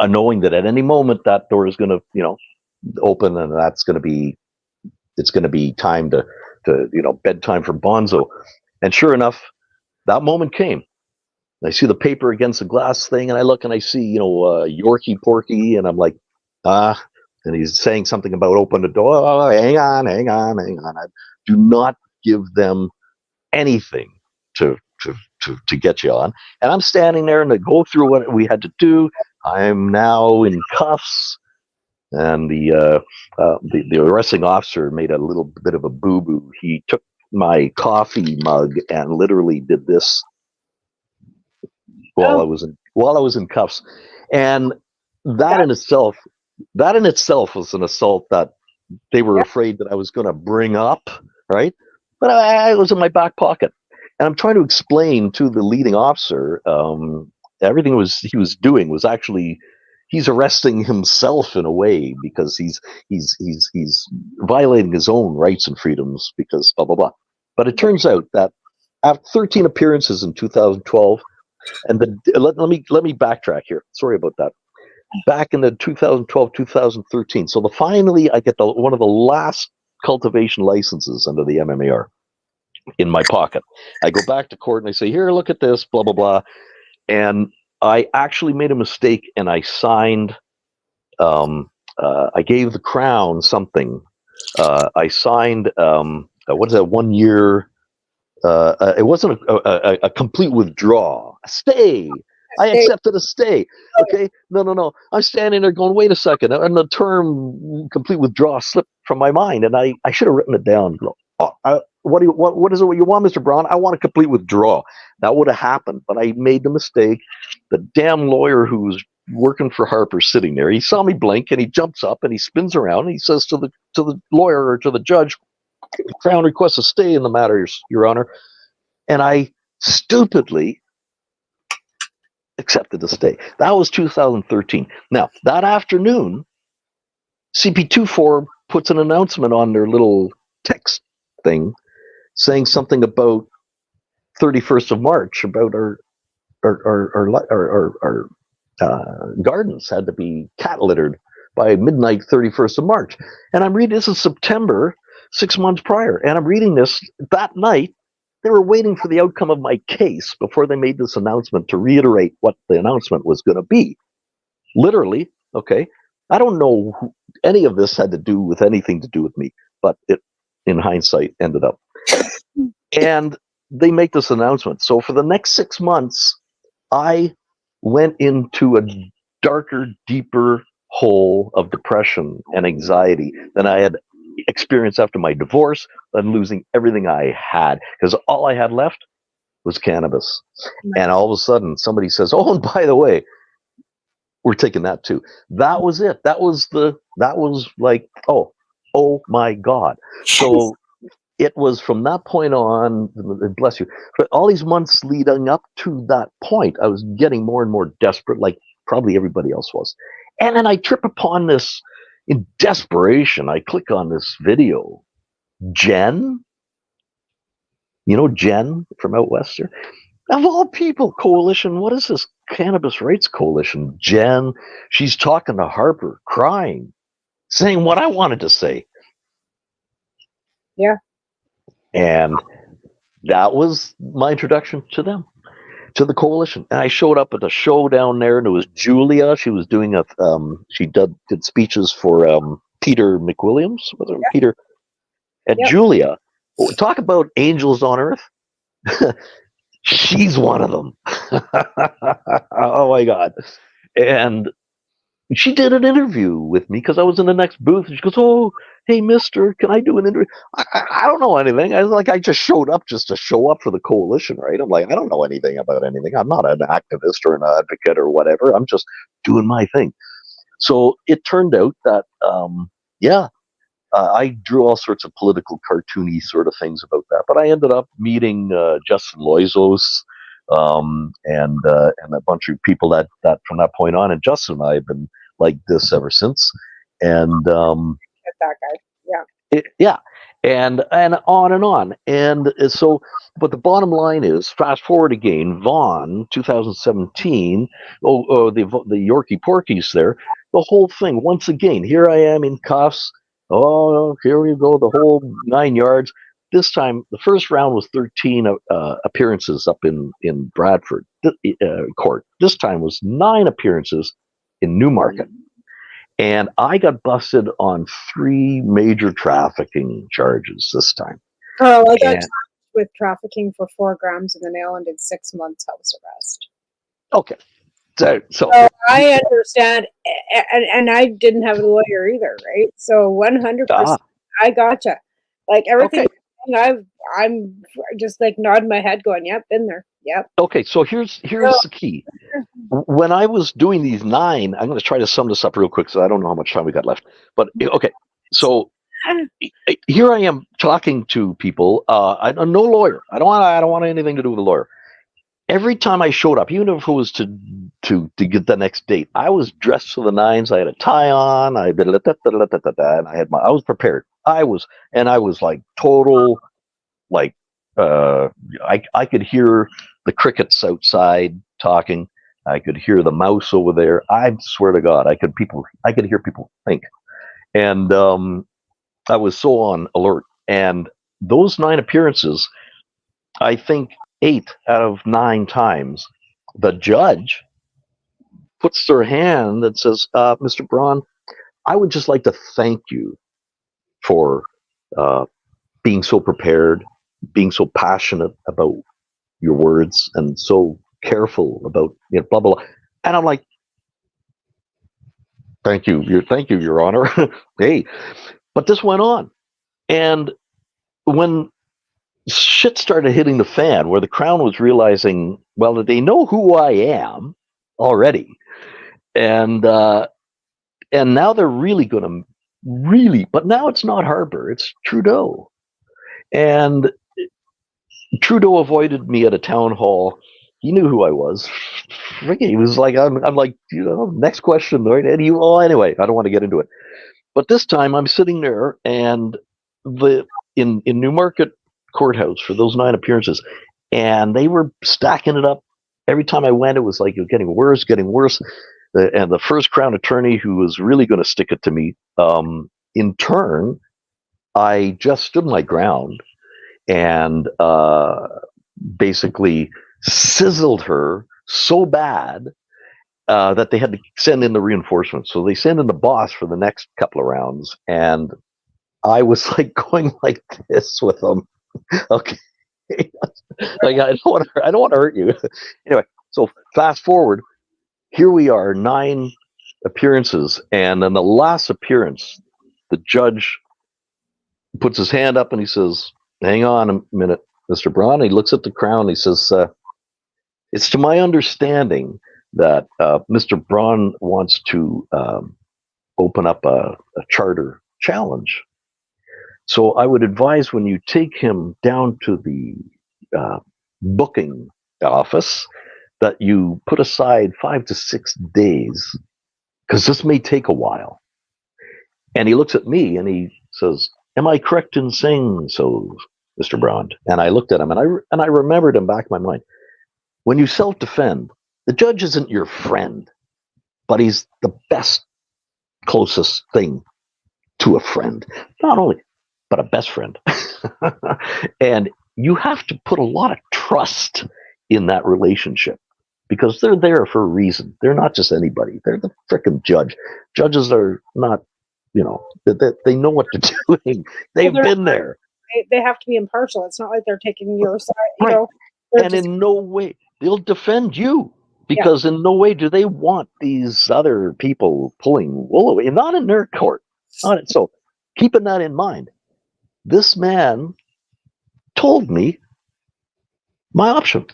knowing that at any moment that door is going to, open, and it's going to be time to bedtime for Bonzo. And sure enough, that moment came. I see the paper against the glass thing, and I look and I see, Yorkie Porky, and I'm like, and he's saying something about open the door. Oh, hang on. I do not give them anything to get you on. And I'm standing there, and to go through what we had to do, I'm now in cuffs. And the arresting officer made a little bit of a boo-boo. He took my coffee mug and literally did this while I was in cuffs. And that in itself was an assault that they were afraid that I was going to bring up, right? But I was in my back pocket, and I'm trying to explain to the leading officer everything he was doing was actually. He's arresting himself in a way, because he's violating his own rights and freedoms, because blah blah blah. But it turns out that after 13 appearances in 2012, and let me backtrack here. Sorry about that. Back in the 2012-2013, so finally I get one of the last cultivation licenses under the MMAR in my pocket. I go back to court and I say, "Here, look at this, blah blah blah," and I actually made a mistake, and I signed. I gave the Crown something. I signed. What is that? 1 year. It wasn't a complete withdrawal. A stay. I accepted a stay. Okay. No. I'm standing there going, wait a second. And the term complete withdrawal slipped from my mind, and I should have written it down. What is it what you want, Mr. Braun? I want a complete withdrawal. That would have happened, but I made the mistake. The damn lawyer who was working for Harper sitting there, he saw me blink, and he jumps up and he spins around and he says to the lawyer, or to the judge, "Crown requests a stay in the matter, Your Honor." And I stupidly accepted the stay. That was 2013. Now, that afternoon, CP24 puts an announcement on their little text thing saying something about 31st of March, about our gardens had to be cat littered by midnight 31st of March. And I'm reading, this is September, 6 months prior, and I'm reading this that night. They were waiting for the outcome of my case before they made this announcement to reiterate what the announcement was going to be. Literally, okay, I don't know who any of this had to do with anything to do with me, but it, in hindsight, ended up. And they make this announcement. So for the next 6 months, I went into a darker, deeper hole of depression and anxiety than I had experienced after my divorce and losing everything I had, because all I had left was cannabis. And all of a sudden somebody says, "Oh, and by the way, we're taking that too." That was it. That was like, oh my God. So it was from that point on, bless you, for all these months leading up to that point, I was getting more and more desperate, like probably everybody else was. And then I trip upon this in desperation. I click on this video. Jen, You know Jen from out west here? Of all people, coalition, what is this cannabis rights coalition? Jen, she's talking to Harper, crying, saying what I wanted to say. Yeah. And that was my introduction to them, to the coalition. And I showed up at a show down there, and it was Julia. She was doing she did speeches for Peter McWilliams, was it Peter? And Julia, talk about angels on earth. She's one of them. Oh my God. And she did an interview with me because I was in the next booth. And she goes, "Oh, hey, mister, can I do an interview?" I don't know anything. I just showed up just to show up for the coalition, right? I'm like, I don't know anything about anything. I'm not an activist or an advocate or whatever. I'm just doing my thing. So it turned out that, I drew all sorts of political, cartoony sort of things about that. But I ended up meeting Justin Loizos and a bunch of people that from that point on. And Justin and I have been like this ever since. And that guy, yeah, and on and on. And so, but the bottom line is, fast forward again, Vaughan, 2017. The Yorkie Porkies there. The whole thing once again. Here I am in cuffs. Oh, here we go, the whole 9 yards. This time, the first round was 13 appearances up in Bradford court. This time was 9 appearances in Newmarket. And I got busted on 3 major trafficking charges this time. Oh, I got charged with trafficking for 4 grams in the mail and did 6 months house arrest. Okay. So I understand, and I didn't have a lawyer either, right? So 100%, I gotcha. Like everything, I'm just like nodding my head, going, "Yep, been there, yep." Okay, so here's the key. When I was doing these 9, I'm going to try to sum this up real quick, so I don't know how much time we got left. But okay, so here I am talking to people. I'm no lawyer. I don't want anything to do with a lawyer. Every time I showed up, even if it was to get the next date, I was dressed to the nines. I had a tie on. And I was prepared. I was like total, like I could hear the crickets outside talking. I could hear the mouse over there. I swear to God, I could hear people think, and I was so on alert. And those 9 appearances, I think 8 out of 9 times, the judge puts their hand and says, "Mr. Braun, I would just like to thank you for being so prepared, being so passionate about your words, and so careful about blah, blah, blah." And I'm like, thank you, Your Honor. Hey, but this went on. And when shit started hitting the fan, where the Crown was realizing, well, they know who I am already, and now they're really going to but now it's not Harper, it's Trudeau. And Trudeau avoided me at a town hall. He knew who I was. He was like, I'm like, next question, right? And anyway, I don't want to get into it. But this time I'm sitting there, and in Newmarket courthouse for those 9 appearances, and they were stacking it up. Every time I went, it was like it was getting worse. And the first Crown attorney, who was really going to stick it to me, in turn, I just stood my ground and basically sizzled her so bad that they had to send in the reinforcements. So they sent in the boss for the next couple of rounds, and I was like going like this with them. Okay. Like, I don't want to hurt you. Anyway, so fast forward, here we are, 9 appearances, and then the last appearance, the judge puts his hand up and he says, "Hang on a minute, Mr. Braun." He looks at the Crown. He says, "It's to my understanding that Mr. Braun wants to open up a charter challenge. So I would advise, when you take him down to the booking office, that you put aside 5 to 6 days, because this may take a while." And he looks at me and he says, "Am I correct in saying so, Mr. Braund. And I looked at him, and I remembered him back in my mind. When you self-defend, the judge isn't your friend, but he's the best, closest thing to a friend. Not only, but a best friend. And you have to put a lot of trust in that relationship because they're there for a reason. They're not just anybody. They're the frickin' judge. Judges are not, they know what they're doing. They've been there. They have to be impartial. It's not like they're taking your side, right. And just, in no way, they'll defend you because in no way do they want these other people pulling wool away. Not in their court. So keeping that in mind, this man told me my option.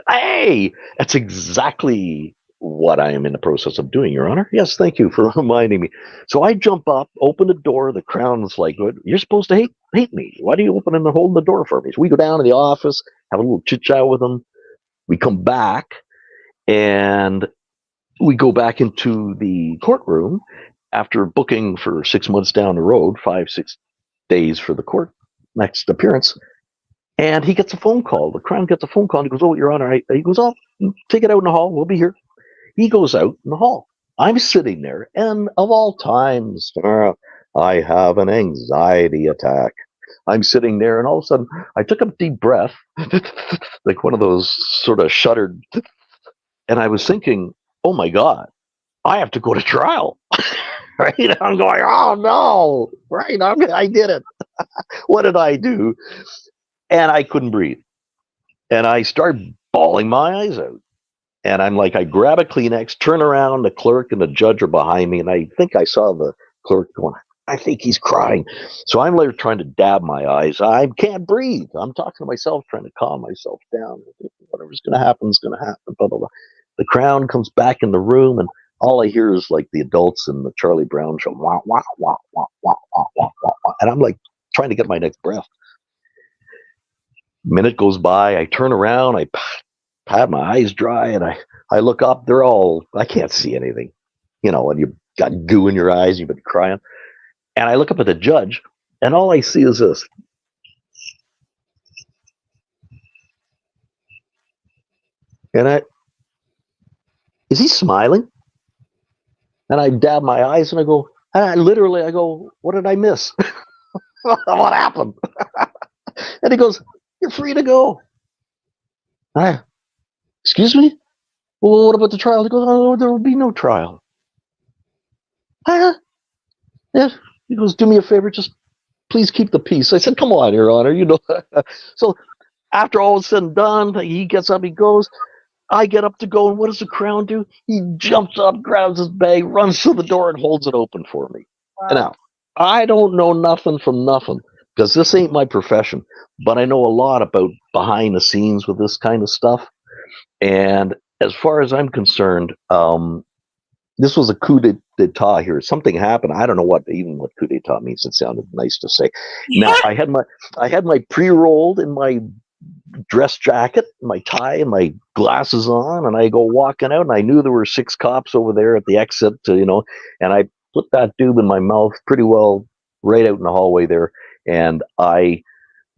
Hey, that's exactly what I am in the process of doing, Your Honor. Yes, thank you for reminding me. So I jump up, open the door. The Crown's like, you're supposed to hate me. Why do you open and holding the door for me? So we go down to the office, have a little chit-chat with them. We come back, and we go back into the courtroom after booking for 6 months down the road, 5-6 days for the court next appearance. And he gets a phone call. The Crown gets a phone call, and he goes, "Oh, Your Honor." He goes, "Oh, take it out in the hall. We'll be here." He goes out in the hall. I'm sitting there, and of all times, I have an anxiety attack. I'm sitting there, and all of a sudden, I took a deep breath, like one of those sort of shuddered, and I was thinking, oh my God, I have to go to trial. Right? I'm going, oh no, right? I did it. What did I do? And I couldn't breathe. And I started bawling my eyes out. And I'm like, I grab a Kleenex, turn around, the clerk and the judge are behind me. And I think I saw the clerk going, I think he's crying. So I'm like trying to dab my eyes. I can't breathe. I'm talking to myself, trying to calm myself down. Whatever's going to happen is going to happen. Blah, blah, blah. The Crown comes back in the room, and all I hear is like the adults in the Charlie Brown show. Wah, wah, wah, wah, wah, wah, wah, wah. And I'm like trying to get my next breath. Minute goes by. I turn around. I had my eyes dry, and I look up. I can't see anything, and you've got goo in your eyes. You've been crying. And I look up at the judge, and all I see is this. And is he smiling? And I dab my eyes, and I go, what did I miss? What happened? And he goes, you're free to go. Excuse me? Well, what about the trial? He goes, oh, there will be no trial. Yeah. He goes, do me a favor, just please keep the peace. I said, come on, Your Honor, So after all is said and done, he gets up, he goes. I get up to go, and what does the Crown do? He jumps up, grabs his bag, runs to the door, and holds it open for me. Wow. Now, I don't know nothing from nothing, because this ain't my profession, but I know a lot about behind the scenes with this kind of stuff. And as far as I'm concerned, this was a coup d'etat here. Something happened. I don't know what coup d'etat means. It sounded nice to say. Now, I had my pre-rolled in my dress jacket, my tie, and my glasses on, and I go walking out, and I knew there were 6 cops over there at the exit, and I put that tube in my mouth pretty well right out in the hallway there, and I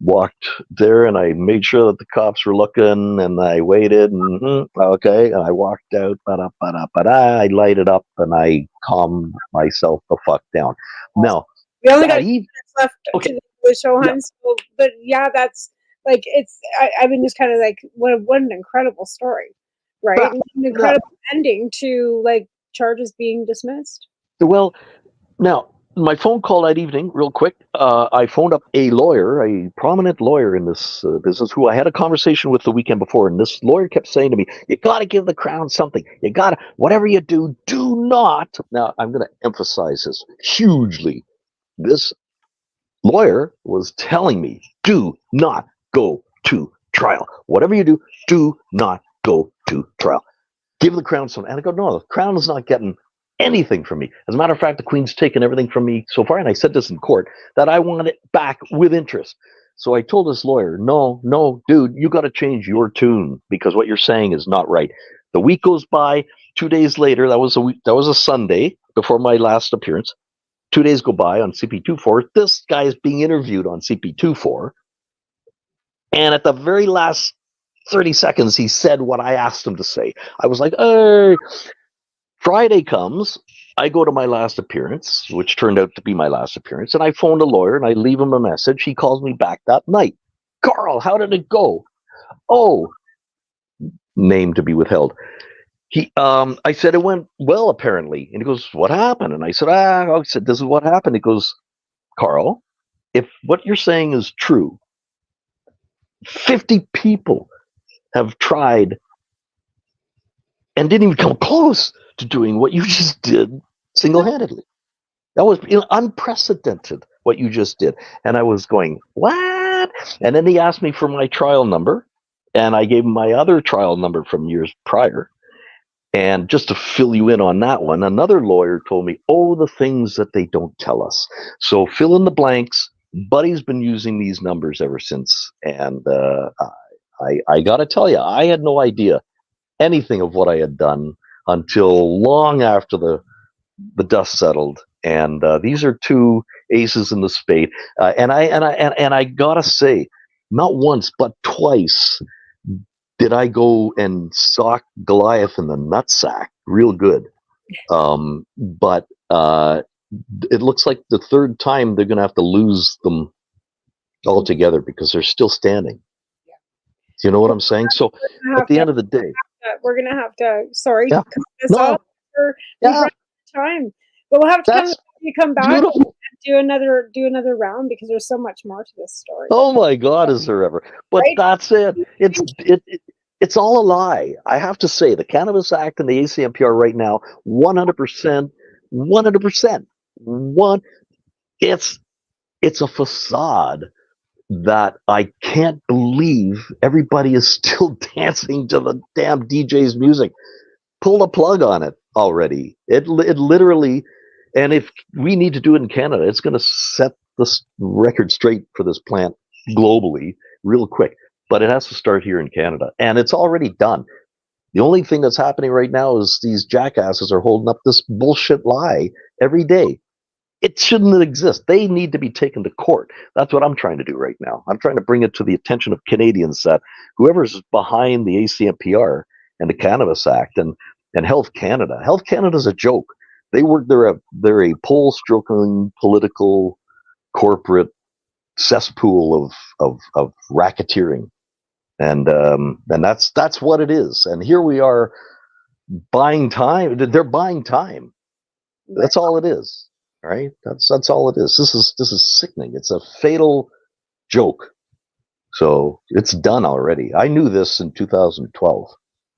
walked there, and I made sure that the cops were looking, and I waited, and okay, and I walked out, I lighted up, and I calmed myself the fuck down. Now, we only got 2 minutes left to the show, Hans. Yeah. But yeah, that's like I've been just kind of like, what an incredible story, right? Yeah. An incredible ending to like charges being dismissed. Well, now, my phone call that evening, real quick, I phoned up a lawyer, a prominent lawyer in this business, who I had a conversation with the weekend before, and this lawyer kept saying to me, you got to give the Crown something. You got to, whatever you do not. Now, I'm going to emphasize this hugely. This lawyer was telling me, do not go to trial. Whatever you do not go to trial. Give the Crown something. And I go, no, the Crown is not getting anything from me. As a matter of fact, the Queen's taken everything from me so far, and I said this in court, that I want it back with interest. So I told this lawyer, no, dude, you got to change your tune, because what you're saying is not right. The week goes by. 2 days later, that was a Sunday before my last appearance. 2 days go by on CP24. This guy is being interviewed on CP24. And at the very last 30 seconds, he said what I asked him to say. I was like, hey. Friday comes. I go to my last appearance, which turned out to be my last appearance. And I phoned a lawyer and I leave him a message. He calls me back that night. Carl, how did it go? Oh, name to be withheld. I said, it went well, apparently. And he goes, what happened? And I said, this is what happened. He goes, Carl, if what you're saying is true, 50 people have tried and didn't even come close to doing what you just did single-handedly. That was unprecedented, what you just did. And I was going, what? And then he asked me for my trial number, and I gave him my other trial number from years prior. And just to fill you in on that one, another lawyer told me, the things that they don't tell us. So fill in the blanks. Buddy's been using these numbers ever since. And I got to tell you, I had no idea anything of what I had done until long after the dust settled. And these are two aces in the spade. And I got to say, not once, but twice, did I go and sock Goliath in the nutsack real good. But it looks like the third time they're going to have to lose them altogether because they're still standing. Do you know what I'm saying? So at the end of the day, we're going to have to, cut this No. off for time. But we'll have to come back beautiful. and do another round because there's so much more to this story. Oh my God, is there ever? But that's it. It's all a lie. I have to say, the Cannabis Act and the ACMPR right now, 100%. It's a facade that I can't believe everybody is still dancing to the damn DJ's music. Pull the plug on it already. It literally, and if we need to do it in Canada, it's going to set this record straight for this plant globally real quick. But it has to start here in Canada, and it's already done. The only thing that's happening right now is these jackasses are holding up this bullshit lie every day. It shouldn't exist. They need to be taken to court. That's what I'm trying to do right now. I'm trying to bring it to the attention of Canadians that whoever's behind the ACMPR and the Cannabis Act and Health Canada. Health Canada's a joke. They're a poll-stroking political corporate cesspool of racketeering. And that's what it is. And here we are buying time. They're buying time. That's all it is. Right? That's all it is. This is sickening. It's a fatal joke. So it's done already. I knew this in 2012.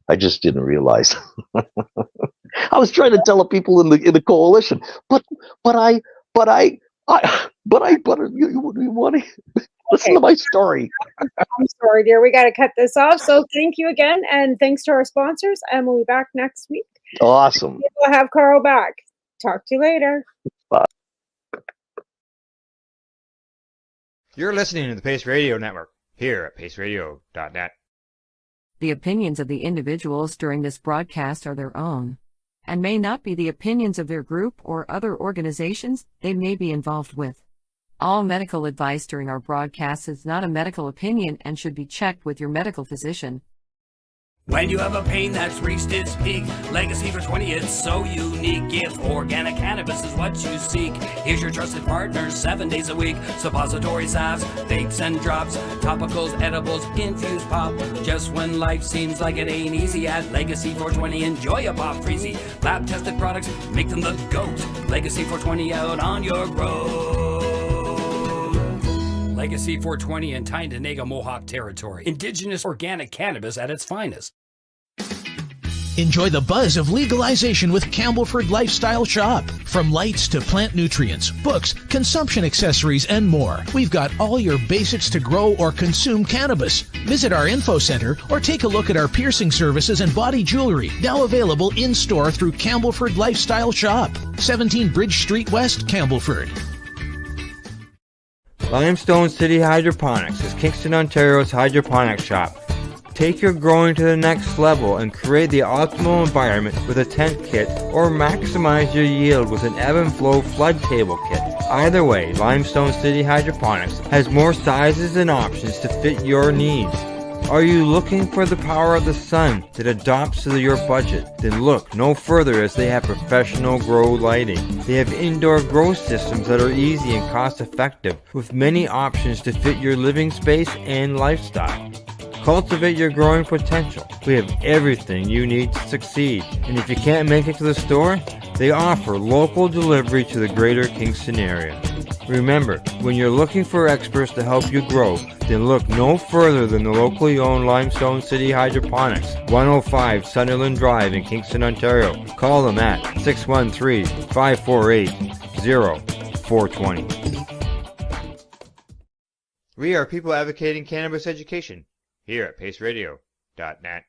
I just didn't realize. I was trying to tell the people in the coalition, but you want to listen to my story. I'm sorry, dear. We got to cut this off. So thank you again, and thanks to our sponsors. And we'll be back next week. Awesome. We'll have Carl back. Talk to you later. Bye. You're listening to the Pace Radio Network here at paceradio.net. The opinions of the individuals during this broadcast are their own, and may not be the opinions of their group or other organizations they may be involved with. All medical advice during our broadcast is not a medical opinion and should be checked with your medical physician. When you have a pain that's reached its peak, Legacy for 20, it's so unique. If organic cannabis is what you seek, here's your trusted partners 7 days a week. Suppository salves, vapes and drops, topicals, edibles, infused pop. Just when life seems like it ain't easy, at Legacy 420, enjoy a pop freezy. Lab tested products, make them the GOAT. Legacy 420 out on your road. Legacy 420 in Tyndonega Mohawk territory. Indigenous organic cannabis at its finest. Enjoy the buzz of legalization with Campbellford Lifestyle Shop. From lights to plant nutrients, books, consumption accessories, and more, we've got all your basics to grow or consume cannabis. Visit our info center or take a look at our piercing services and body jewelry, now available in-store through Campbellford Lifestyle Shop, 17 Bridge Street West, Campbellford. Limestone City Hydroponics is Kingston, Ontario's hydroponics shop. Take your growing to the next level and create the optimal environment with a tent kit, or maximize your yield with an ebb and flow flood table kit. Either way, Limestone City Hydroponics has more sizes and options to fit your needs. Are you looking for the power of the sun that adapts to your budget? Then look no further, as they have professional grow lighting. They have indoor grow systems that are easy and cost effective, with many options to fit your living space and lifestyle. Cultivate your growing potential. We have everything you need to succeed. And if you can't make it to the store, they offer local delivery to the greater Kingston area. Remember, when you're looking for experts to help you grow, then look no further than the locally owned Limestone City Hydroponics, 105 Sunderland Drive in Kingston, Ontario. Call them at 613-548-0420. We are people advocating cannabis education here at paceradio.net.